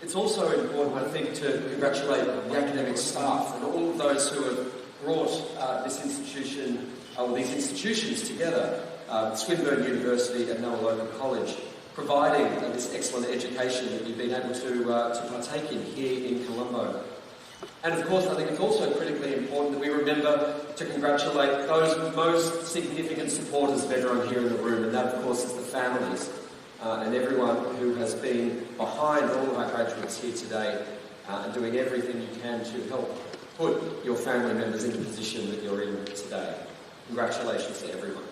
It's also important, I think, to congratulate the academic staff and all of those who have brought this institution, or these institutions together, Swinburne University and Nawaloka College, providing this excellent education that we've been able to partake in here in Colombo. And of course, I think it's also critically important that we remember to congratulate those most significant supporters of everyone here in the room, and that, of course, is the families and everyone who has been behind all of our graduates here today and doing everything you can to help put your family members in the position that you're in today. Congratulations to everyone.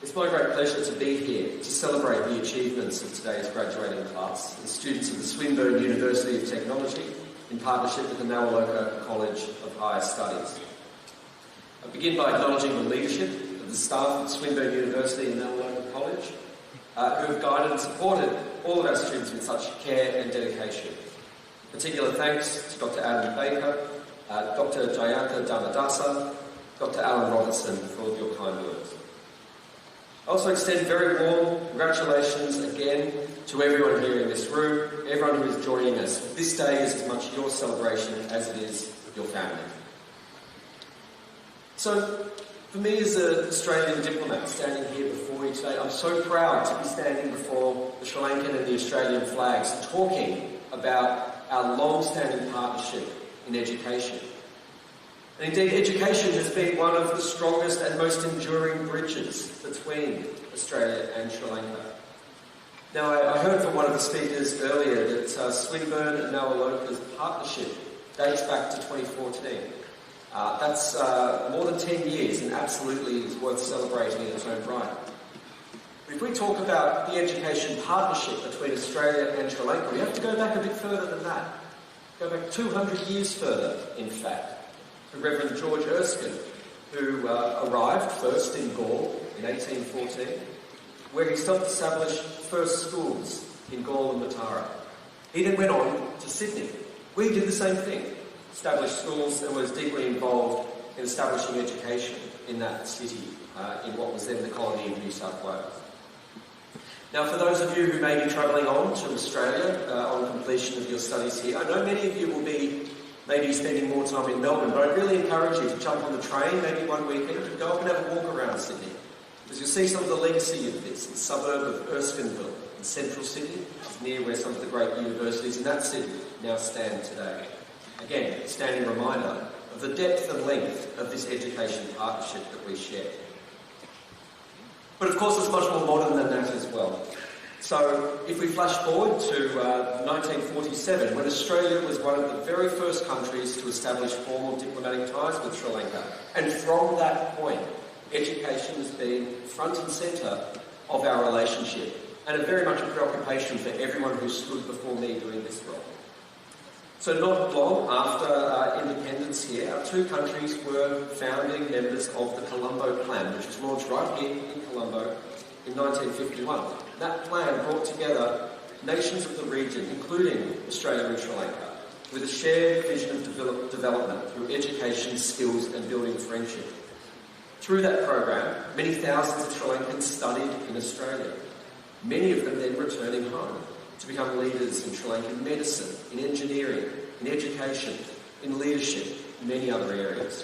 It's my great pleasure to be here to celebrate the achievements of today's graduating class, the students of the Swinburne University of Technology, in partnership with the Nawaloka College of Higher Studies. I begin by acknowledging the leadership of the staff of Swinburne University and Nawaloka College, who have guided and supported all of our students with such care and dedication. Particular thanks to Dr. Adam Baker, Dr. Jayanta Dhammadasa, Dr. Alan Robertson for all of your kind words. I also extend very warm congratulations again to everyone here in this room, everyone who is joining us. This day is as much your celebration as it is your family. So, for me as an Australian diplomat standing here before you today, I'm so proud to be standing before the Sri Lankan and the Australian flags talking about our long-standing partnership in education. And indeed, education has been one of the strongest and most enduring bridges between Australia and Sri Lanka. Now, I heard from one of the speakers earlier that Swinburne and Nawaloka's partnership dates back to 2014. That's more than 10 years and absolutely is worth celebrating in its own right. If we talk about the education partnership between Australia and Sri Lanka, we have to go back a bit further than that. Go back 200 years further, in fact, to Reverend George Erskine, who arrived first in Gaul in 1814, where he helped establish first schools in Gaul and Matara. He then went on to Sydney, where he did the same thing, established schools and was deeply involved in establishing education in that city, in what was then the colony of New South Wales. Now, for those of you who may be travelling on to Australia on completion of your studies here, I know many of you will be maybe spending more time in Melbourne, but I'd really encourage you to jump on the train maybe one weekend and go up and have a walk around Sydney, because you'll see some of the legacy of this. The suburb of Erskineville in central Sydney, which is near where some of the great universities in that city now stand today. Again, a standing reminder of the depth and length of this education partnership that we share. But of course it's much more modern than that as well. So if we flash forward to 1947, when Australia was one of the very first countries to establish formal diplomatic ties with Sri Lanka, and from that point, education has been front and centre of our relationship, and very much a preoccupation for everyone who stood before me doing this role. So not long after independence here, our two countries were founding members of the Colombo Plan, which was launched right here in Colombo in 1951. That plan brought together nations of the region, including Australia and Sri Lanka, with a shared vision of development through education, skills and building friendship. Through that program, many thousands of Sri Lankans studied in Australia, many of them then returning home to become leaders in Sri Lankan medicine, in engineering, in education, in leadership, in many other areas.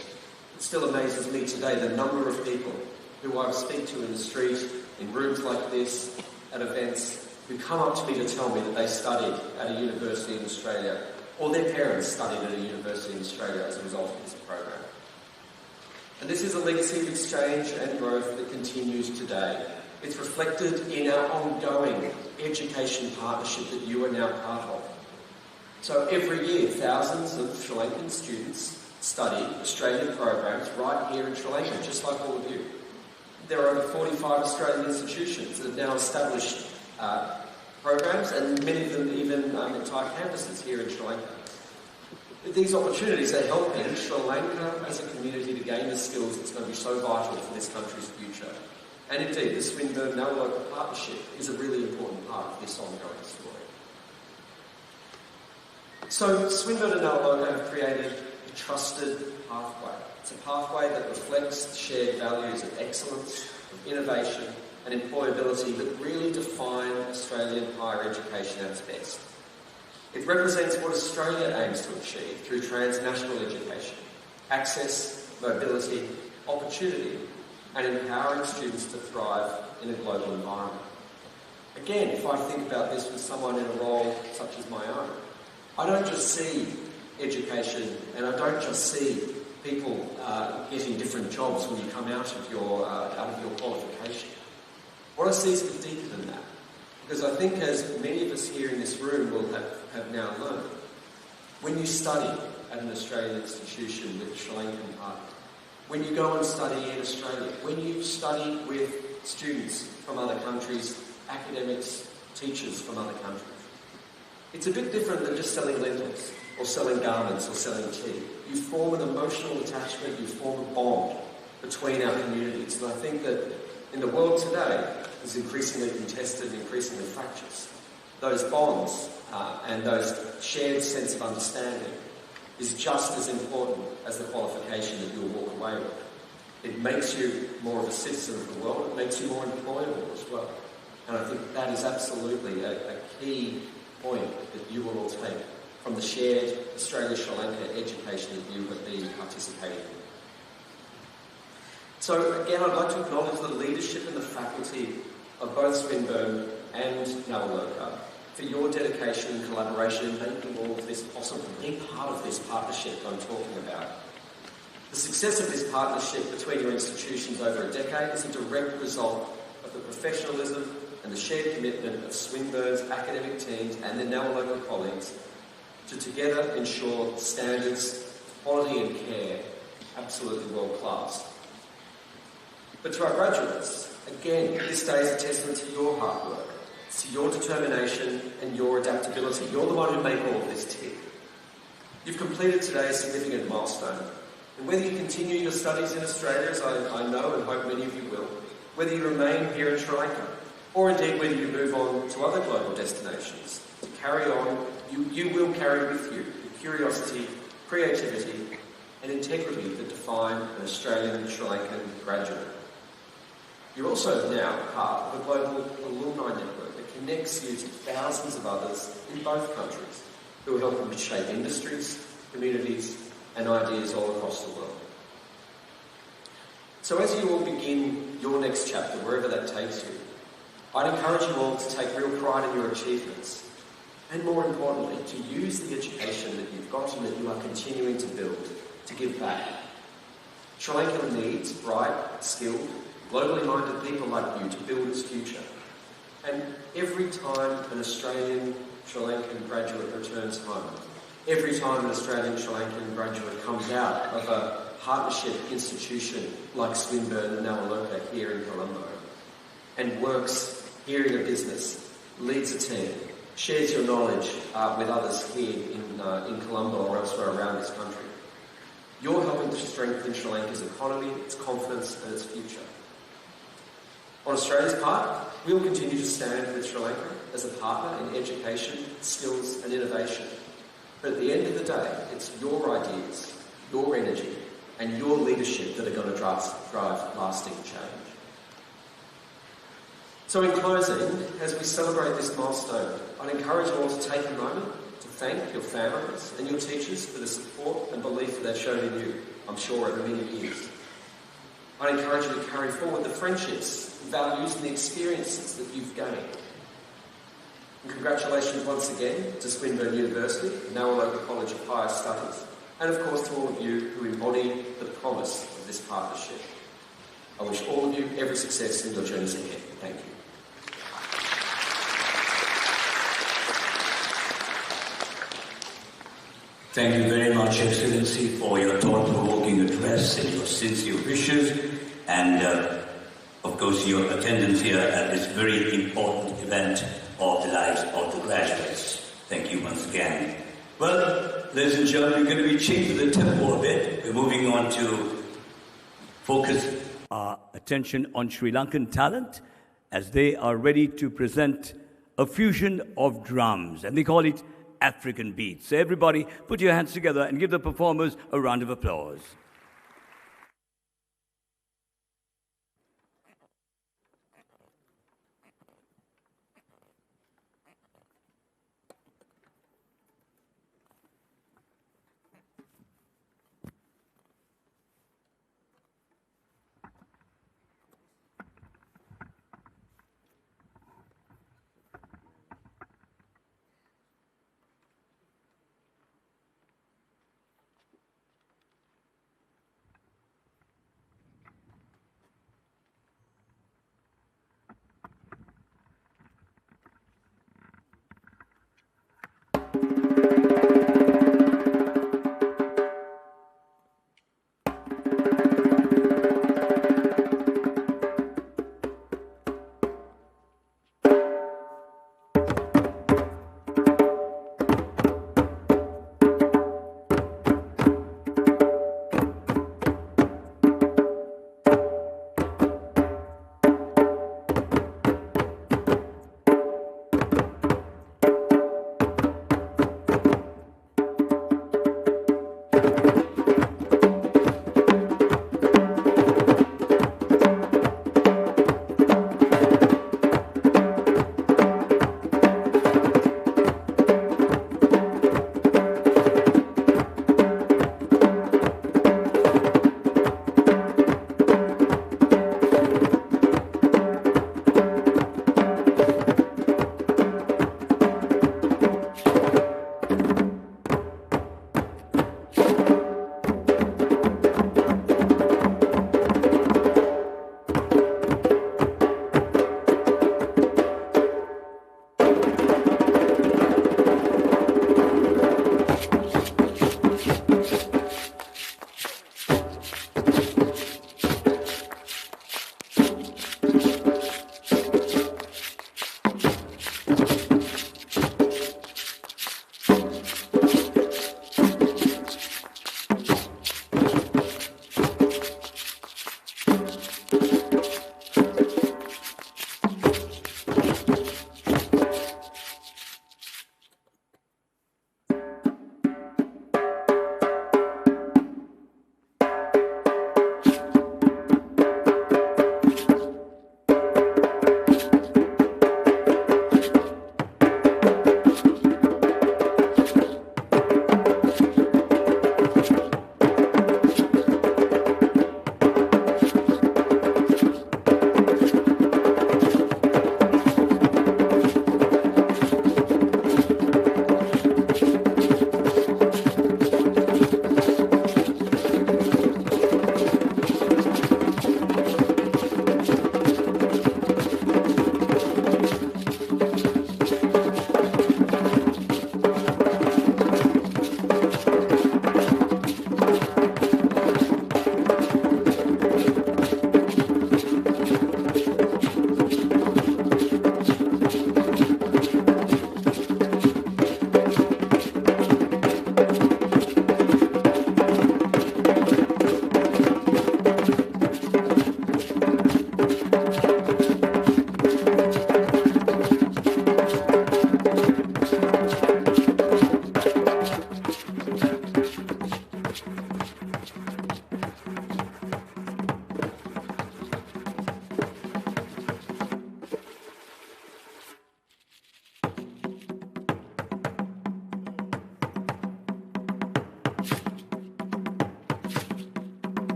It still amazes me today the number of people who I speak to in the street, in rooms like this, at events, who come up to me to tell me that they studied at a university in Australia, or their parents studied at a university in Australia as a result of this program. And this is a legacy of exchange and growth that continues today. It's reflected in our ongoing education partnership that you are now part of. So every year, thousands of Sri Lankan students study Australian programs right here in Sri Lanka, just like all of you. There are over 45 Australian institutions that have now established programs, and many of them even entire campuses here in Sri Lanka. These opportunities are helping Sri Lanka as a community to gain the skills that's going to be so vital for this country's future. And indeed, the Swinburne-Nawaloka partnership is a really important part of this ongoing story. So Swinburne and Nawaloka have created a trusted pathway. It's a pathway that reflects the shared values of excellence, of innovation and employability that really define Australian higher education at its best. It represents what Australia aims to achieve through transnational education, access, mobility, opportunity, and empowering students to thrive in a global environment. Again, if I think about this with someone in a role such as my own, I don't just see education and I don't just see people getting different jobs when you come out of your qualification. What I see is a bit deeper than that. Because I think, as many of us here in this room will have now learned, when you study at an Australian institution with a Sri Lankan partner, when you go and study in Australia, when you study with students from other countries, academics, teachers from other countries, it's a bit different than just selling lentils or selling garments or selling tea. You form an emotional attachment, you form a bond between our communities. And I think that in the world today, is increasingly contested and increasingly fractious. Those bonds and those shared sense of understanding is just as important as the qualification that you'll walk away with. It makes you more of a citizen of the world, it makes you more employable as well. And I think that is absolutely a key point that you will all take from the shared Australia-Sri Lanka education that you have been participating in. So again, I'd like to acknowledge the leadership and the faculty of both Swinburne and Nawaloka for your dedication and collaboration in making all of this possible, being part of this partnership I'm talking about. The success of this partnership between your institutions over a decade is a direct result of the professionalism and the shared commitment of Swinburne's academic teams and their now local colleagues to together ensure standards, quality and care absolutely world class. But to our graduates, again, this day is a testament to your hard work, to your determination and your adaptability. You're the one who made all of this tick. You've completed today a significant milestone. And whether you continue your studies in Australia, as I know and hope many of you will, whether you remain here in Sri Lanka, or indeed whether you move on to other global destinations, to carry on, you will carry with you the curiosity, creativity and integrity that define an Australian Sri Lankan graduate. You're also now part of a global alumni network that connects you to thousands of others in both countries who are helping to shape industries, communities and ideas all across the world. So as you all begin your next chapter, wherever that takes you, I'd encourage you all to take real pride in your achievements and, more importantly, to use the education that you've got and that you are continuing to build to give back. Sri Lanka needs bright, skilled, globally minded people like you to build its future. And every time an Australian Sri Lankan graduate returns home, every time an Australian Sri Lankan graduate comes out of a partnership institution like Swinburne and Nawaloka here in Colombo and works here in a business, leads a team, shares your knowledge with others here in Colombo or elsewhere around this country, you're helping to strengthen Sri Lanka's economy, its confidence and its future. On Australia's part, we will continue to stand with Sri Lanka as a partner in education, skills and innovation. But at the end of the day, it's your ideas, your energy and your leadership that are going to drive lasting change. So in closing, as we celebrate this milestone, I'd encourage you all to take a moment to thank your families and your teachers for the support and belief that they've shown in you, I'm sure, over many years. I'd encourage you to carry forward the friendships, the values and the experiences that you've gained. And congratulations once again to Swinburne University, now a local college of higher studies, and of course to all of you who embody the promise of this partnership. I wish all of you every success in your journeys ahead. Thank you. Thank you very much, Excellency, for your thought-provoking address and your sincere wishes, and of course your attendance here at this very important event of the lives of the graduates. Thank you once again. Well, ladies and gentlemen, we're going to be changing the tempo a bit. We're moving on to focus our attention on Sri Lankan talent as they are ready to present a fusion of drums, and they call it African beats. So everybody, put your hands together and give the performers a round of applause.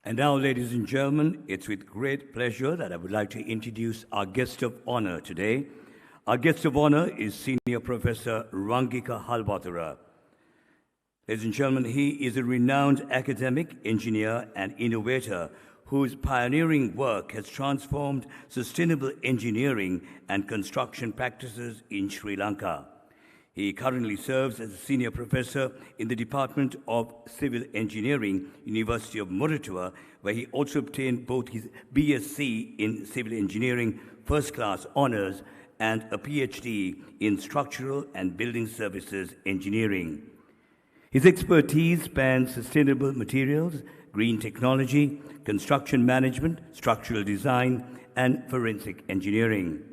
And now, ladies and gentlemen, it's with great pleasure that I would like to introduce our guest of honor today. Our guest of honor is Senior Professor Rangika Halbatra. Ladies and gentlemen, he is a renowned academic, engineer, and innovator whose pioneering work has transformed sustainable engineering and construction practices in Sri Lanka. He currently serves as a senior professor in the Department of Civil Engineering, University of Moratuwa, where he also obtained both his BSc in Civil Engineering First Class Honours and a PhD in Structural and Building Services Engineering. His expertise spans sustainable materials, green technology, construction management, structural design, and forensic engineering.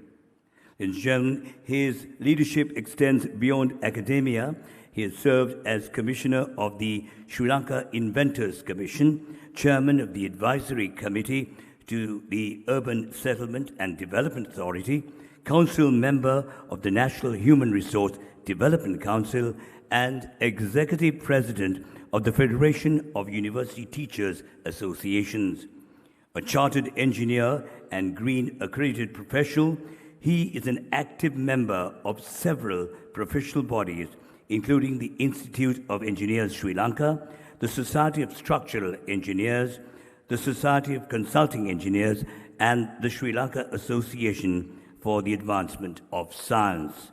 In general, his leadership extends beyond academia. He has served as Commissioner of the Sri Lanka Inventors Commission, Chairman of the Advisory Committee to the Urban Settlement and Development Authority, Council Member of the National Human Resource Development Council, and Executive President of the Federation of University Teachers Associations. A chartered engineer and green accredited professional, he is an active member of several professional bodies, including the Institute of Engineers Sri Lanka, the Society of Structural Engineers, the Society of Consulting Engineers, and the Sri Lanka Association for the Advancement of Science.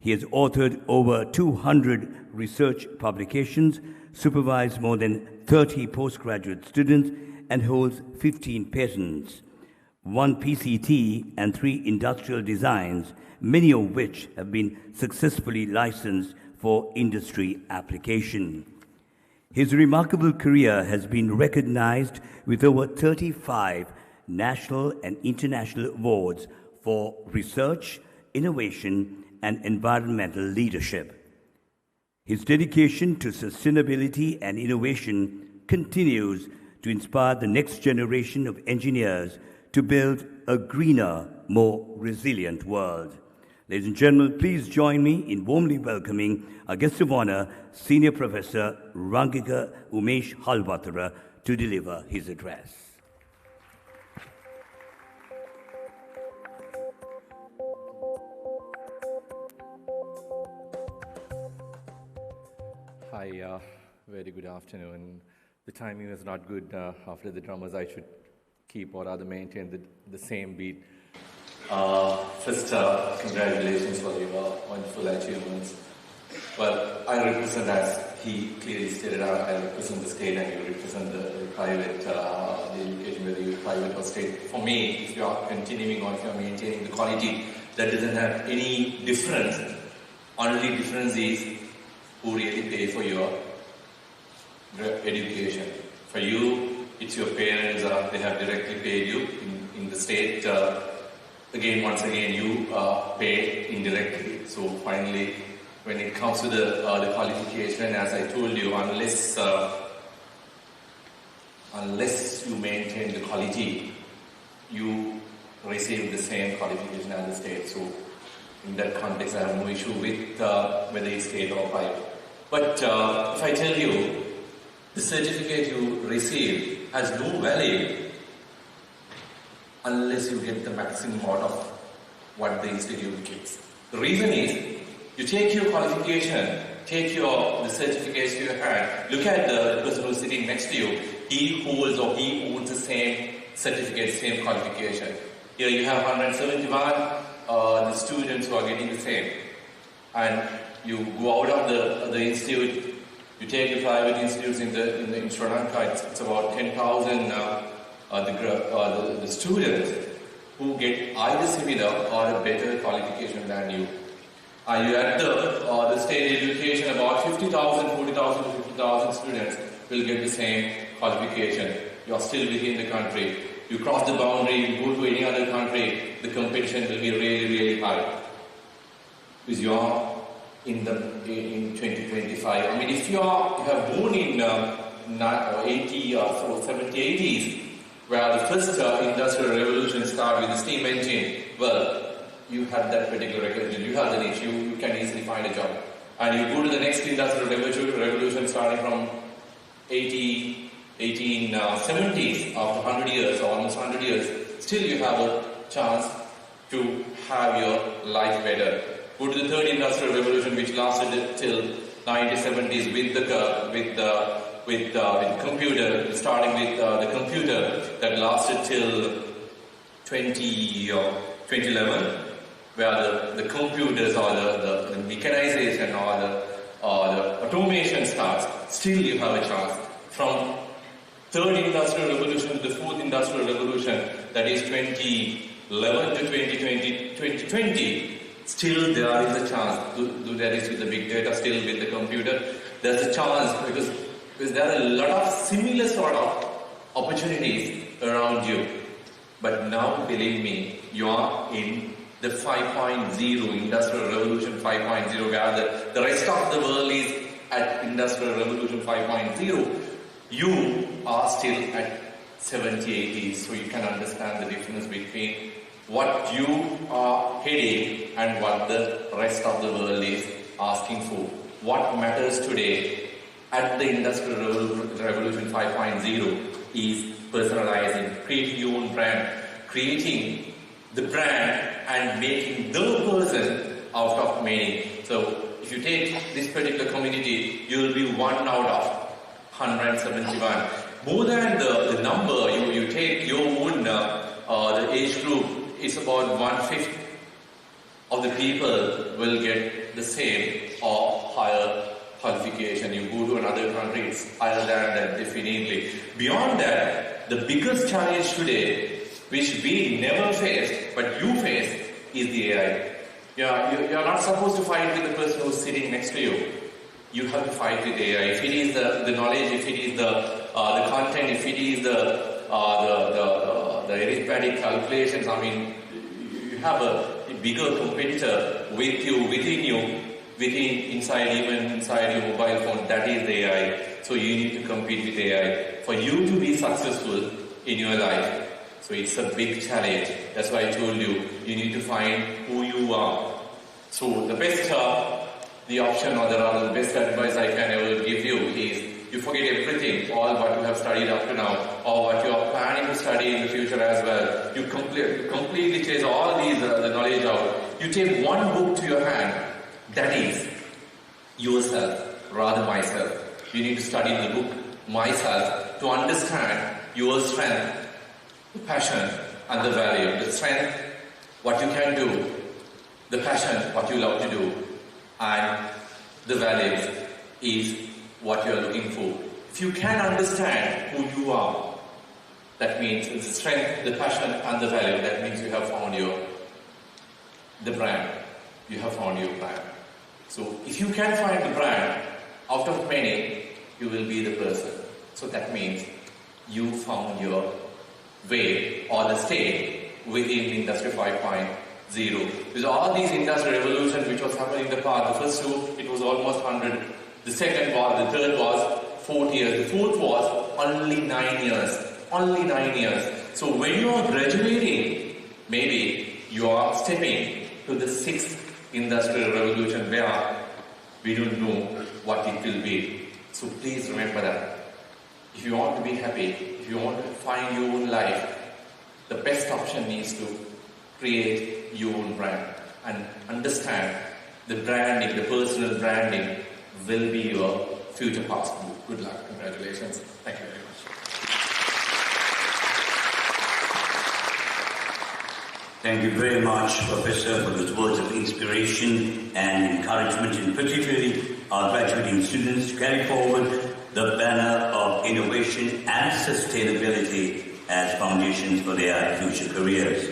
He has authored over 200 research publications, supervised more than 30 postgraduate students, and holds 15 patents, 1 PCT, and 3 industrial designs, many of which have been successfully licensed for industry application. His remarkable career has been recognized with over 35 national and international awards for research, innovation, and environmental leadership. His dedication to sustainability and innovation continues to inspire the next generation of engineers to build a greener, more resilient world. Ladies and gentlemen, please join me in warmly welcoming our guest of honor, Senior Professor Rangika Umesh Halbatra, to deliver his address. Hi, very good afternoon. The timing was not good after the drummers. I should keep or rather maintain the same beat. First, congratulations for your wonderful achievements. Well, I represent, as he clearly stated, I represent the state and you represent the private, the education, whether you're private or state. For me, if you are continuing or if you are maintaining the quality, that doesn't have any difference. Only difference is who really pay for your education. For you, it's your parents, they have directly paid you. In the state, once again, you pay indirectly. So finally, when it comes to the qualification, as I told you, unless you maintain the quality, you receive the same qualification as the state. So in that context, I have no issue with whether it's state or private. But if I tell you, the certificate you receive has no value unless you get the maximum out of what the institute gives. The reason is, you take your qualification, take the certificates you had, look at the person who's sitting next to you, he holds or he owns the same certificate, same qualification. Here you have 171, the students who are getting the same. And you go out of the institute, you take the private institutes in Sri Lanka, it's about 10,000 the students who get either similar or a better qualification than you. You at the state education, about 50,000, 40,000 to 50,000 students will get the same qualification. You are still within the country. You cross the boundary, you go to any other country, the competition will be really, really high. Because you are in 2025. I mean, if you have born in 80 or so, 70, 80s, where the first industrial revolution started with the steam engine, well, you have that particular recognition, you have the niche, you can easily find a job. And you go to the next industrial revolution starting from 80 1870s, after 100 years, almost 100 years, still you have a chance to have your life better. Go to the third industrial revolution, which lasted till 1970s with the computer, starting with the computer that lasted till 2011, where the computers or the mechanization or the automation starts. Still you have a chance. From third industrial revolution to the fourth industrial revolution, that is 2011 to 2020, still there is a chance. That is with the big data, still with the computer. There's a chance because there are a lot of similar sort of opportunities around you. But now, believe me, you are in the 5.0, Industrial Revolution 5.0, where the rest of the world is at Industrial Revolution 5.0. You are still at 70, 80, so you can understand the difference between what you are heading and what the rest of the world is asking for. What matters today at the Industrial Revolution 5.0 is personalizing, creating your own brand, creating the brand and making the person out of many. So if you take this particular community, you will be 1 out of 171. More than the number, you take your own the age group, it's about 1/5 of the people will get the same or higher qualification. You go to another country, it's higher than that, definitely. Beyond that, the biggest challenge today, which we never faced, but you face, is the AI. You're not supposed to fight with the person who's sitting next to you. You have to fight with AI. If it is the knowledge, if it is the content, if it is the arithmetic calculations, I mean, you have a bigger competitor with you, within you, inside your mobile phone. That is the AI. So you need to compete with AI for you to be successful in your life. So it's a big challenge. That's why I told you, you need to find who you are. So the best, the option or the best advice I can ever give you is, you forget everything, all what you have studied up to now, or what you are planning to study in the future as well. You completely chase all these the knowledge out. You take one book to your hand, that is yourself, rather myself. You need to study the book myself to understand your strength, the passion and the value. The strength, what you can do, the passion, what you love to do, and the values is what you are looking for. If you can understand who you are, that means the strength, the passion and the value, that means you have found the brand. You have found your brand. So if you can find the brand, out of many, you will be the person. So that means you found your way or the state within the Industry 5.0. Because all these industrial revolutions which was happening in the past, the first two, it was almost 100. The second was, the third was 40 years. The fourth was only 9 years. Only 9 years. So when you are graduating, maybe you are stepping to the sixth industrial revolution where we don't know what it will be. So please remember that. If you want to be happy, if you want to find your own life, the best option is to create your own brand and understand the branding, the personal branding will be your future passport. Good luck. Congratulations. Thank you very much. Thank you very much, Professor, for those words of inspiration and encouragement, and particularly our graduating students to carry forward the banner of innovation and sustainability as foundations for their future careers.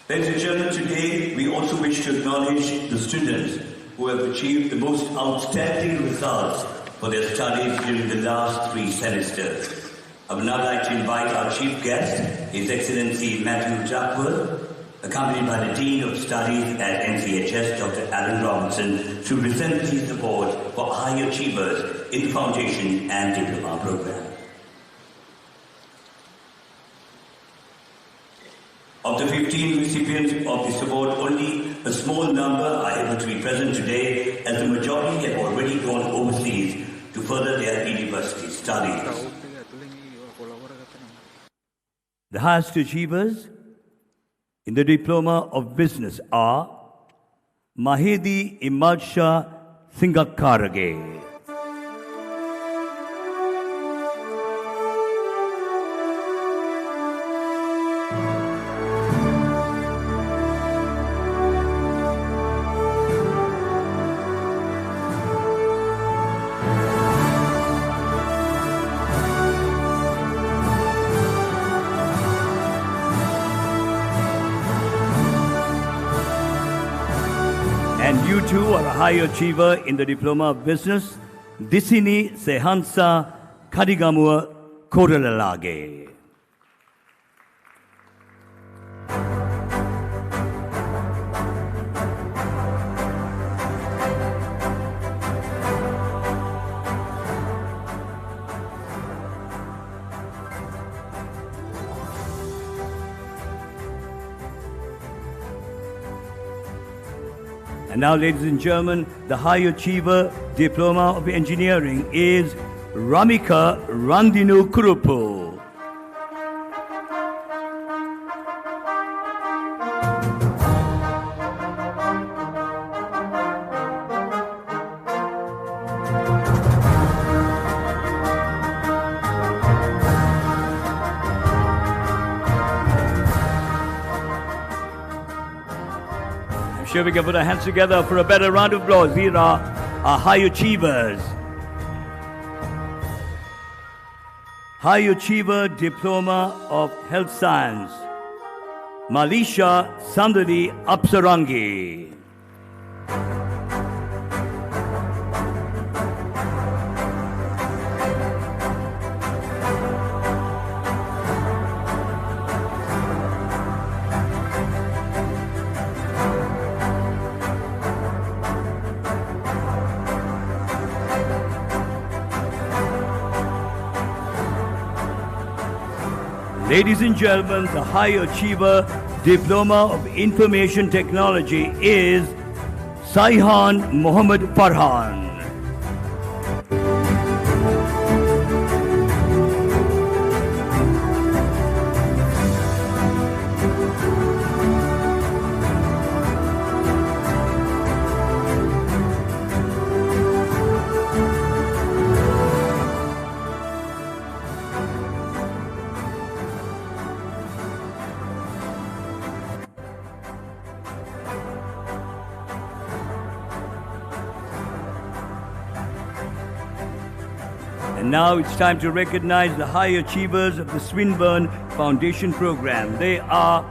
Ladies and gentlemen, today we also wish to acknowledge the students who have achieved the most outstanding results for their studies during the last 3 semesters. I would now like to invite our chief guest, His Excellency Matthew Duckworth, accompanied by the Dean of Studies at Nchs, Dr. Alan Robinson, to present this award for high achievers in the foundation and diploma program. Of the 15 recipients of this award, only a small number are able to be present today, as the majority have already gone overseas to further their university studies. The highest achievers in the Diploma of Business are Mahedi Imadsha Singakarage. And you too are a high achiever in the Diploma of Business. Disini Sehansa Kadigamua Kodalalage. And now, ladies and gentlemen, the High Achiever Diploma of Engineering is Ramika Randinu Kurupu. Sure, we can put our hands together for a better round of applause. Here are our high achievers. High Achiever Diploma of Health Science, Malisha Sandari Apsarangi. Ladies and gentlemen, the High Achiever Diploma of Information Technology is Saihan Mohammed Farhan. And now it's time to recognize the high achievers of the Swinburne Foundation Program. They are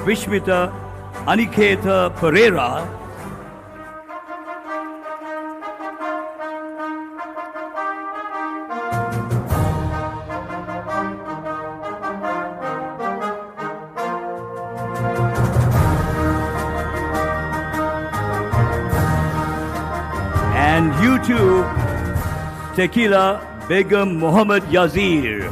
Vishmita Aniketa Pereira, and you too, Tequila Begum Muhammad Yazir.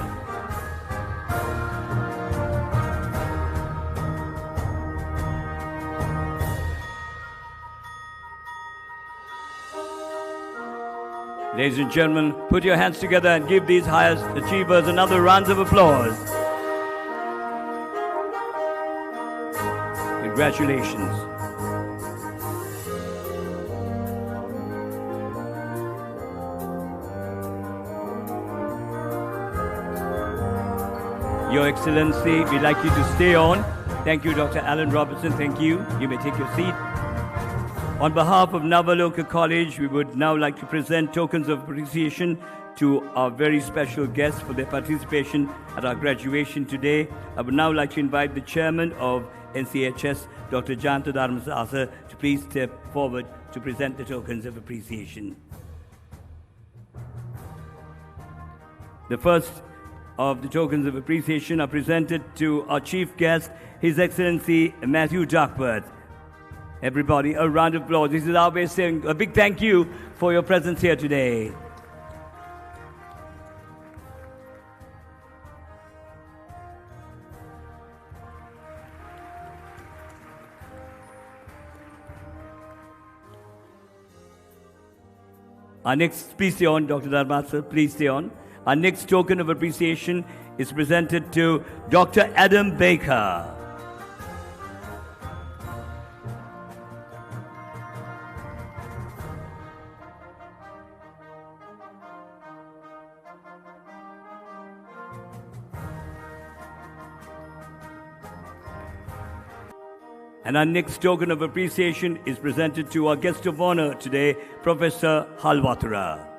Ladies and gentlemen, put your hands together and give these highest achievers another round of applause. Congratulations. Your Excellency, we'd like you to stay on. Thank you, Dr. Alan Robertson. Thank you. You may take your seat. On behalf of Navaloka College, we would now like to present tokens of appreciation to our very special guests for their participation at our graduation today. I would now like to invite the chairman of NCHS, Dr. Janta Dharmasasa, to please step forward to present the tokens of appreciation. The first of the tokens of appreciation are presented to our chief guest, His Excellency Matthew Duckworth. Everybody, a round of applause. This is our way of saying a big thank you for your presence here today. Our next, please stay on, Dr. Dharmasasa, please stay on. Our next token of appreciation is presented to Dr. Adam Baker. And our next token of appreciation is presented to our guest of honor today, Professor Halwatara.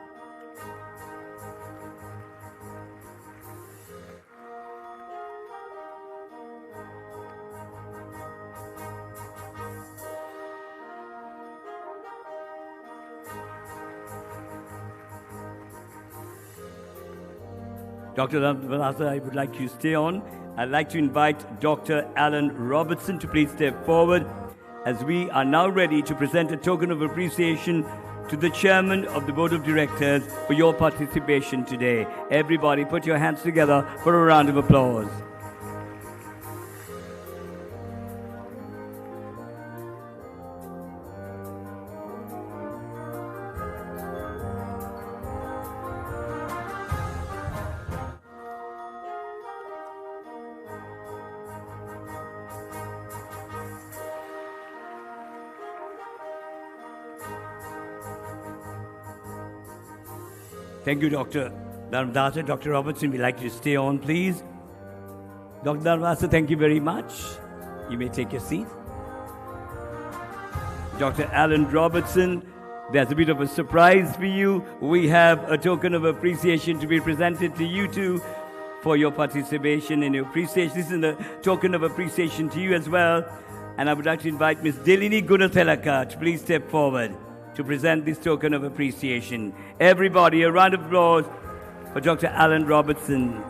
Dr. Ramdasa, I would like you to stay on. I'd like to invite Dr. Alan Robertson to please step forward as we are now ready to present a token of appreciation to the Chairman of the Board of Directors for your participation today. Everybody put your hands together for a round of applause. Thank you, Dr. Dharmadasa. Dr. Robertson, we'd like you to stay on, please. Dr. Dharmadasa, thank you very much. You may take your seat. Dr. Alan Robertson, there's a bit of a surprise for you. We have a token of appreciation to be presented to you two for your participation and your appreciation. This is a token of appreciation to you as well. And I would like to invite Ms. Delini Gunathelaka to please step forward to present this token of appreciation. Everybody, a round of applause for Dr. Alan Robertson.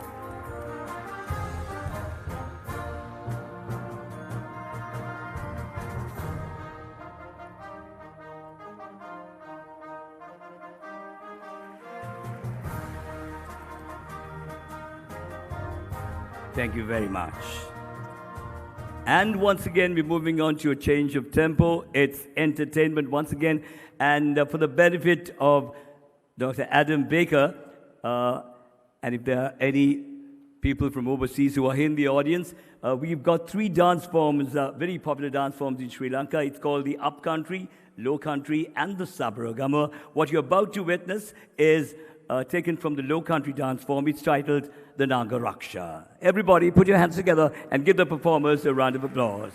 Thank you very much. And once again, we're moving on to a change of tempo. It's entertainment once again. And for the benefit of Dr. Adam Baker, and if there are any people from overseas who are here in the audience, we've got three dance forms, very popular dance forms in Sri Lanka. It's called the Upcountry, Low Country, and the Sabaragama. What you're about to witness is taken from the Low Country dance form. It's titled the Naga Raksha. Everybody put your hands together and give the performers a round of applause.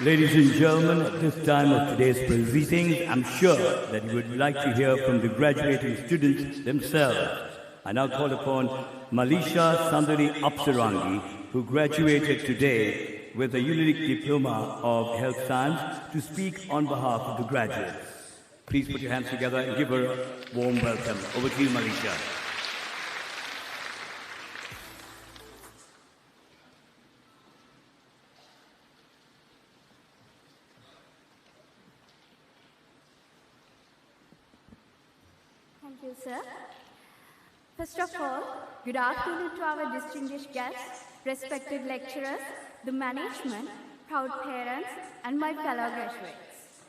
Ladies and gentlemen, at this time of today's proceedings, I'm sure that you would like to hear from the graduating students themselves. I now call upon Malisha Sundari Apsarangi, who graduated today with a unique diploma of health science, to speak on behalf of the graduates. Please put your hands together and give her a warm welcome. Over to you, Malisha. Thank you, sir. First of all, good afternoon to our distinguished guests, respected lecturers, the management, proud parents, and my fellow graduates.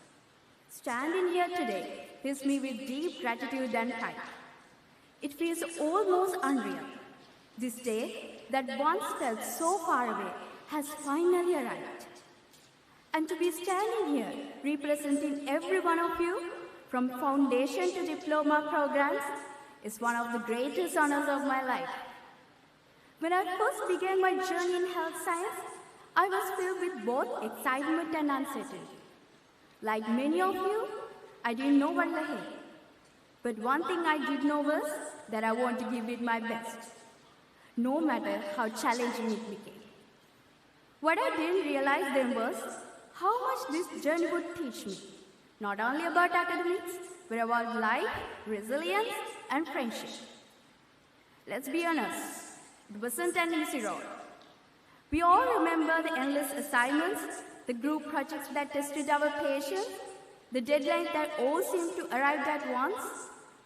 Standing here today fills me with deep gratitude and pride. It feels almost unreal. This day that once felt so far away has finally arrived. And to be standing here representing every one of you, from foundation to diploma programs, is one of the greatest honors of my life. When I first began my journey in health science, I was filled with both excitement and uncertainty. Like many of you, I didn't know what lay ahead. But one thing I did know was that I want to give it my best, no matter how challenging it became. What I didn't realize then was how much this journey would teach me, not only about academics, but about life, resilience, and friendship. Let's be honest, it wasn't an easy road. We all remember the endless assignments, the group projects that tested our patience, the deadlines that all seemed to arrive at once,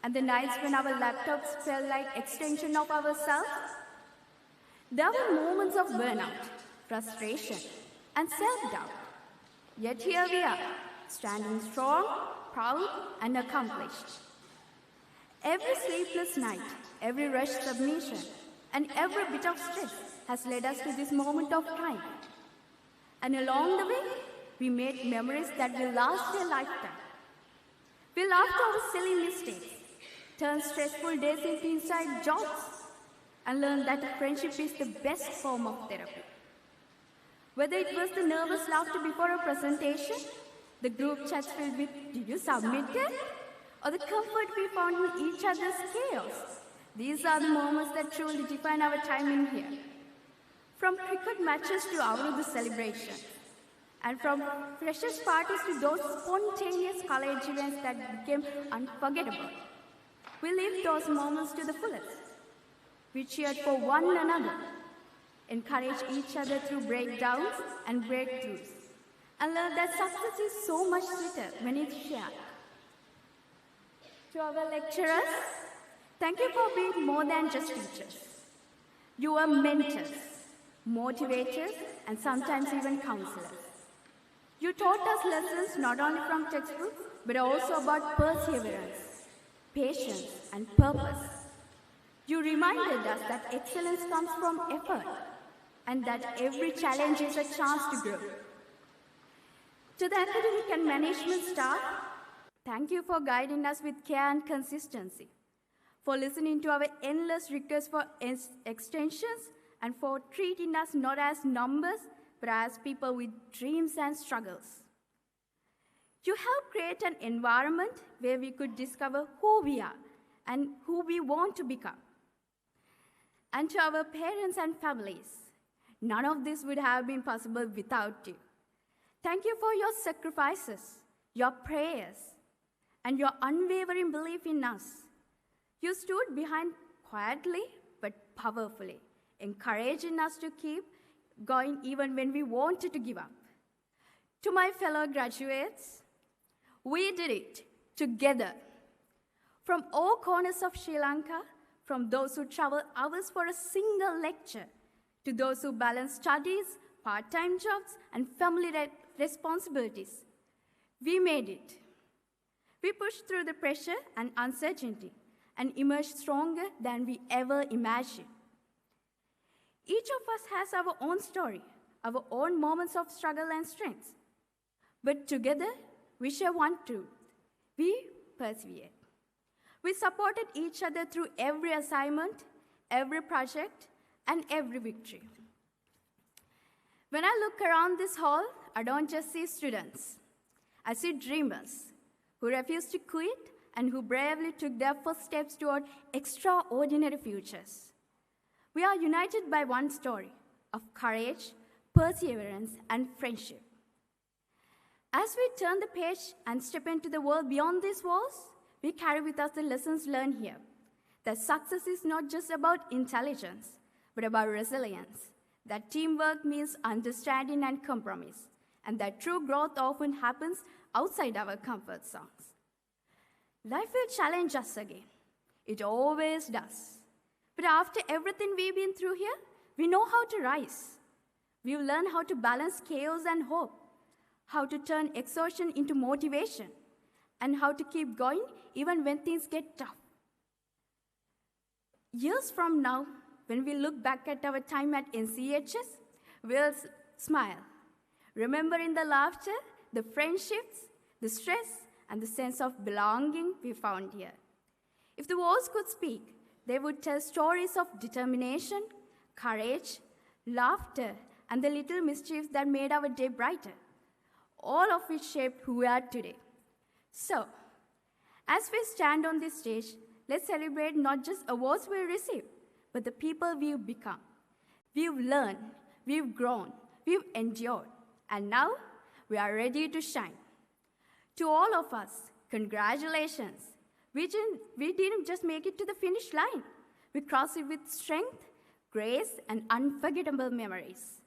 and the nights when our laptops felt like extension of ourselves. There were moments of burnout, frustration, and self-doubt. Yet here we are, standing strong, proud, and accomplished. Every sleepless night, every rushed submission, and every bit of stress has led us to this moment of time. And along the way, we made memories that will last a lifetime. We laughed over silly mistakes, turned stressful days into inside jokes, and learned that friendship is the best form of therapy. Whether it was the nervous laughter before a presentation, the group chats filled with, "Did you submit it?" or the comfort we found in each other's chaos. These are the moments that truly define our time in here. From cricket matches to our celebration, and from freshers parties to those spontaneous college events that became unforgettable, we lived those moments to the fullest. We cheered for one another, encouraged each other through breakdowns and breakthroughs, and learned that success is so much sweeter when it's shared. To our lecturers, thank you for being more than just teachers. You are mentors, motivators, and sometimes even counselors. You taught us lessons not only from textbooks, but also about perseverance, patience, and purpose. You reminded us that excellence comes from effort, and that every challenge is a chance to grow. To the academic and management staff, thank you for guiding us with care and consistency, for listening to our endless requests for extensions, and for treating us not as numbers, but as people with dreams and struggles. You helped create an environment where we could discover who we are and who we want to become. And to our parents and families, none of this would have been possible without you. Thank you for your sacrifices, your prayers, and your unwavering belief in us. You stood behind quietly but powerfully, encouraging us to keep going even when we wanted to give up. To my fellow graduates, we did it together. From all corners of Sri Lanka, from those who travel hours for a single lecture, to those who balance studies, part-time jobs, and family responsibilities, we made it. We pushed through the pressure and uncertainty and emerged stronger than we ever imagined. Each of us has our own story, our own moments of struggle and strength. But together, we share one truth. We persevered. We supported each other through every assignment, every project, and every victory. When I look around this hall, I don't just see students. I see dreamers who refused to quit and who bravely took their first steps toward extraordinary futures. We are united by one story of courage, perseverance, and friendship. As we turn the page and step into the world beyond these walls, we carry with us the lessons learned here, that success is not just about intelligence, but about resilience, that teamwork means understanding and compromise, and that true growth often happens outside our comfort zones. Life will challenge us again. It always does. But after everything we've been through here, we know how to rise. We've learned how to balance chaos and hope, how to turn exhaustion into motivation, and how to keep going even when things get tough. Years from now, when we look back at our time at Nchs, we'll smile, remembering the laughter, the friendships, the stress, and the sense of belonging we found here. If the walls could speak, they would tell stories of determination, courage, laughter, and the little mischiefs that made our day brighter, all of which shaped who we are today. So, as we stand on this stage, let's celebrate not just awards we receive, but the people we've become. We've learned, we've grown, we've endured, and now we are ready to shine. To all of us, congratulations. We didn't just make it to the finish line. We crossed it with strength, grace, and unforgettable memories.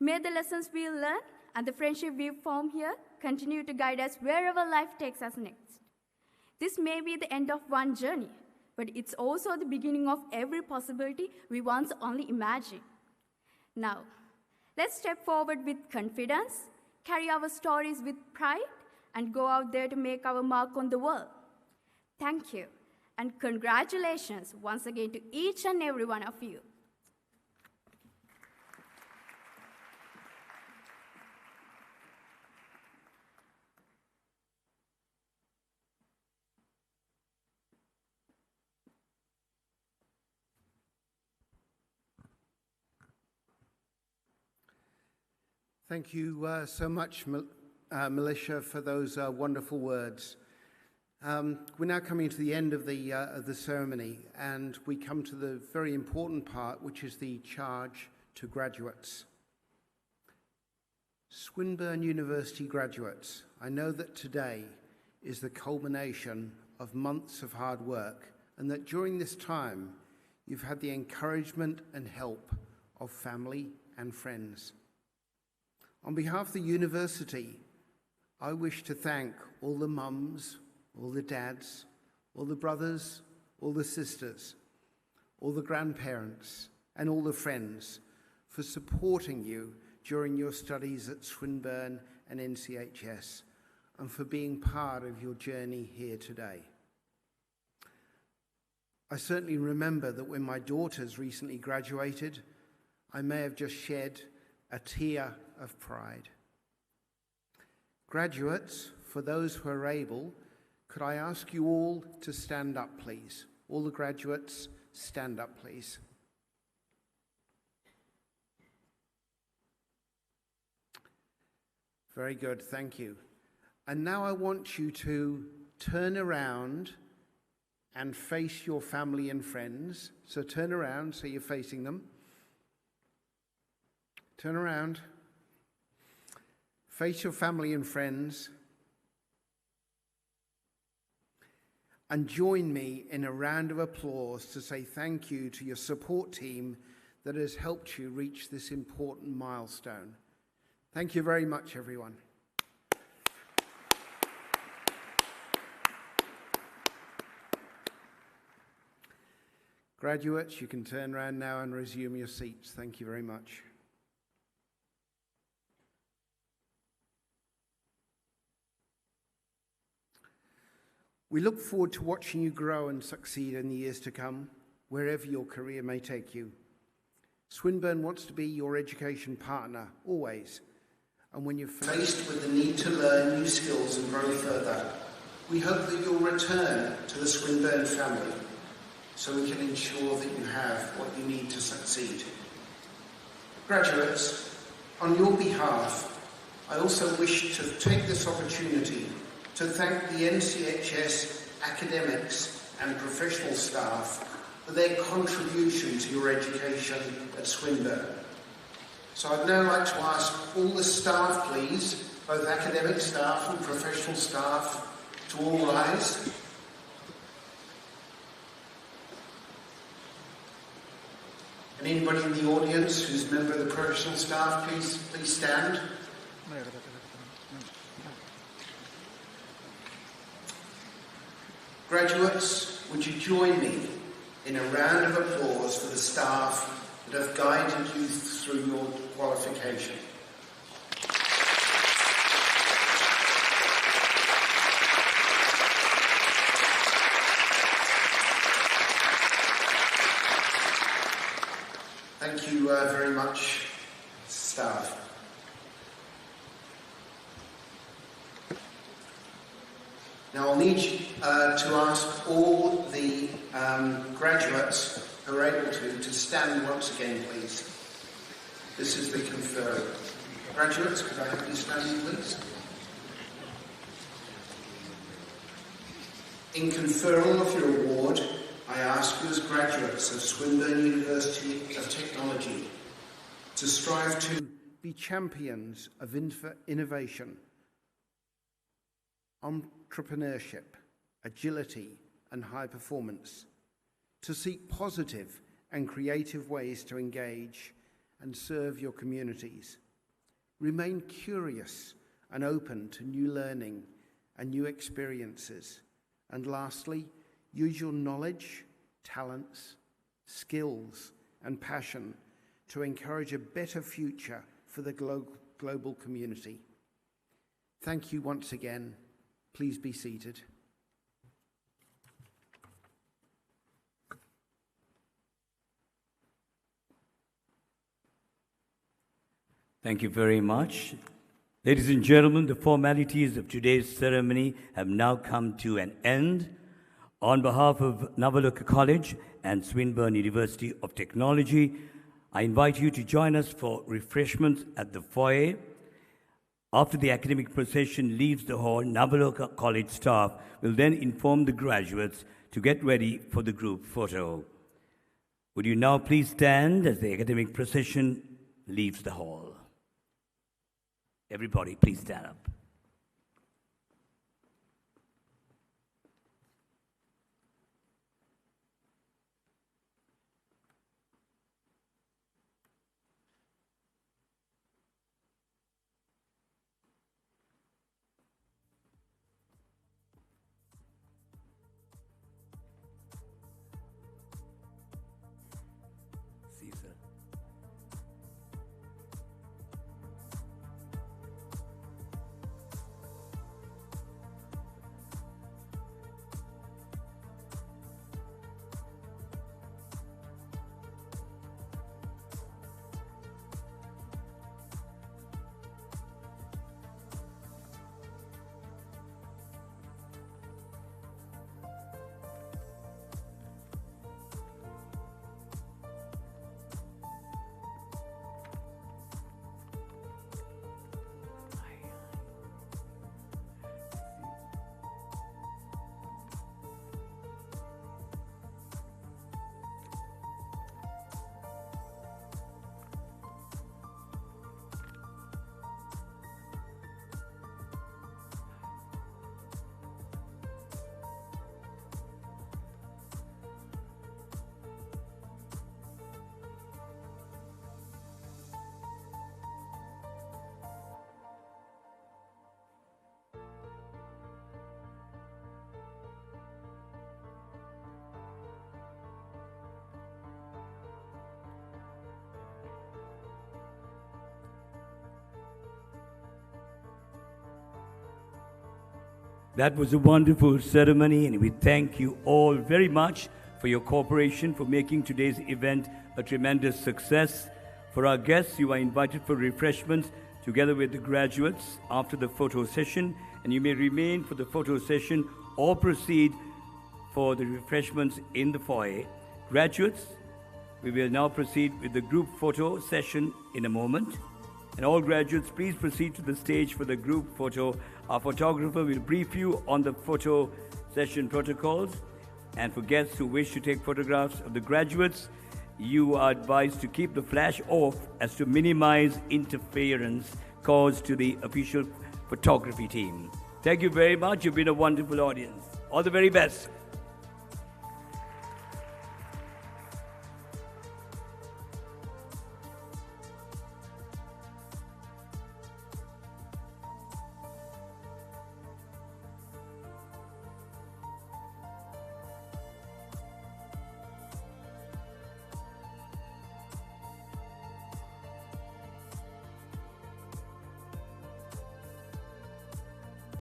May the lessons we learned and the friendship we've formed here continue to guide us wherever life takes us next. This may be the end of one journey, but it's also the beginning of every possibility we once only imagined. Now, let's step forward with confidence, carry our stories with pride, and go out there to make our mark on the world. Thank you, and congratulations once again to each and every one of you. Thank you so much, Militia, for those wonderful words. We're now coming to the end of the ceremony, and we come to the very important part, which is the charge to graduates. Swinburne University graduates, I know that today is the culmination of months of hard work, and that during this time, you've had the encouragement and help of family and friends. On behalf of the university, I wish to thank all the mums, all the dads, all the brothers, all the sisters, all the grandparents, and all the friends for supporting you during your studies at Swinburne and Nchs, and for being part of your journey here today. I certainly remember that when my daughters recently graduated, I may have just shed a tear of pride. Graduates, for those who are able, could I ask you all to stand up, please? All the graduates, stand up, please. Very good, thank you. And now I want you to turn around and face your family and friends. So turn around so you're facing them. Turn around. Face your family and friends. And join me in a round of applause to say thank you to your support team that has helped you reach this important milestone. Thank you very much, everyone. Graduates, you can turn around now and resume your seats. Thank you very much. We look forward to watching you grow and succeed in the years to come, wherever your career may take you. Swinburne wants to be your education partner, always. And when you're faced with the need to learn new skills and grow further, we hope that you'll return to the Swinburne family so we can ensure that you have what you need to succeed. Graduates, on your behalf, I also wish to take this opportunity to thank the Nchs academics and professional staff for their contribution to your education at Swinburne. So I'd now like to ask all the staff, please, both academic staff and professional staff, to all rise. And anybody in the audience who's a member of the professional staff, please stand. Graduates, would you join me in a round of applause for the staff that have guided you through your qualification? Thank you very much, staff. Now I'll need to ask all the graduates who are able to stand once again, please. This is the conferral. Graduates, could I have you standing, please? In conferral of your award, I ask you as graduates of Swinburne University of Technology to strive to be champions of innovation, entrepreneurship, agility and high performance, to seek positive and creative ways to engage and serve your communities. Remain curious and open to new learning and new experiences. And lastly, use your knowledge, talents, skills and passion to encourage a better future for the global community. Thank you once again. Please be seated. Thank you very much. Ladies and gentlemen, the formalities of today's ceremony have now come to an end. On behalf of Navaloka College and Swinburne University of Technology, I invite you to join us for refreshments at the foyer. After the academic procession leaves the hall, Navaloka College staff will then inform the graduates to get ready for the group photo. Would you now please stand as the academic procession leaves the hall? Everybody, please stand up. That was a wonderful ceremony, and we thank you all very much for your cooperation, for making today's event a tremendous success. For our guests, you are invited for refreshments together with the graduates after the photo session, and you may remain for the photo session or proceed for the refreshments in the foyer. Graduates, we will now proceed with the group photo session in a moment. And all graduates, please proceed to the stage for the group photo. Our photographer will brief you on the photo session protocols. And for guests who wish to take photographs of the graduates, you are advised to keep the flash off as to minimize interference caused to the official photography team. Thank you very much. You've been a wonderful audience. All the very best.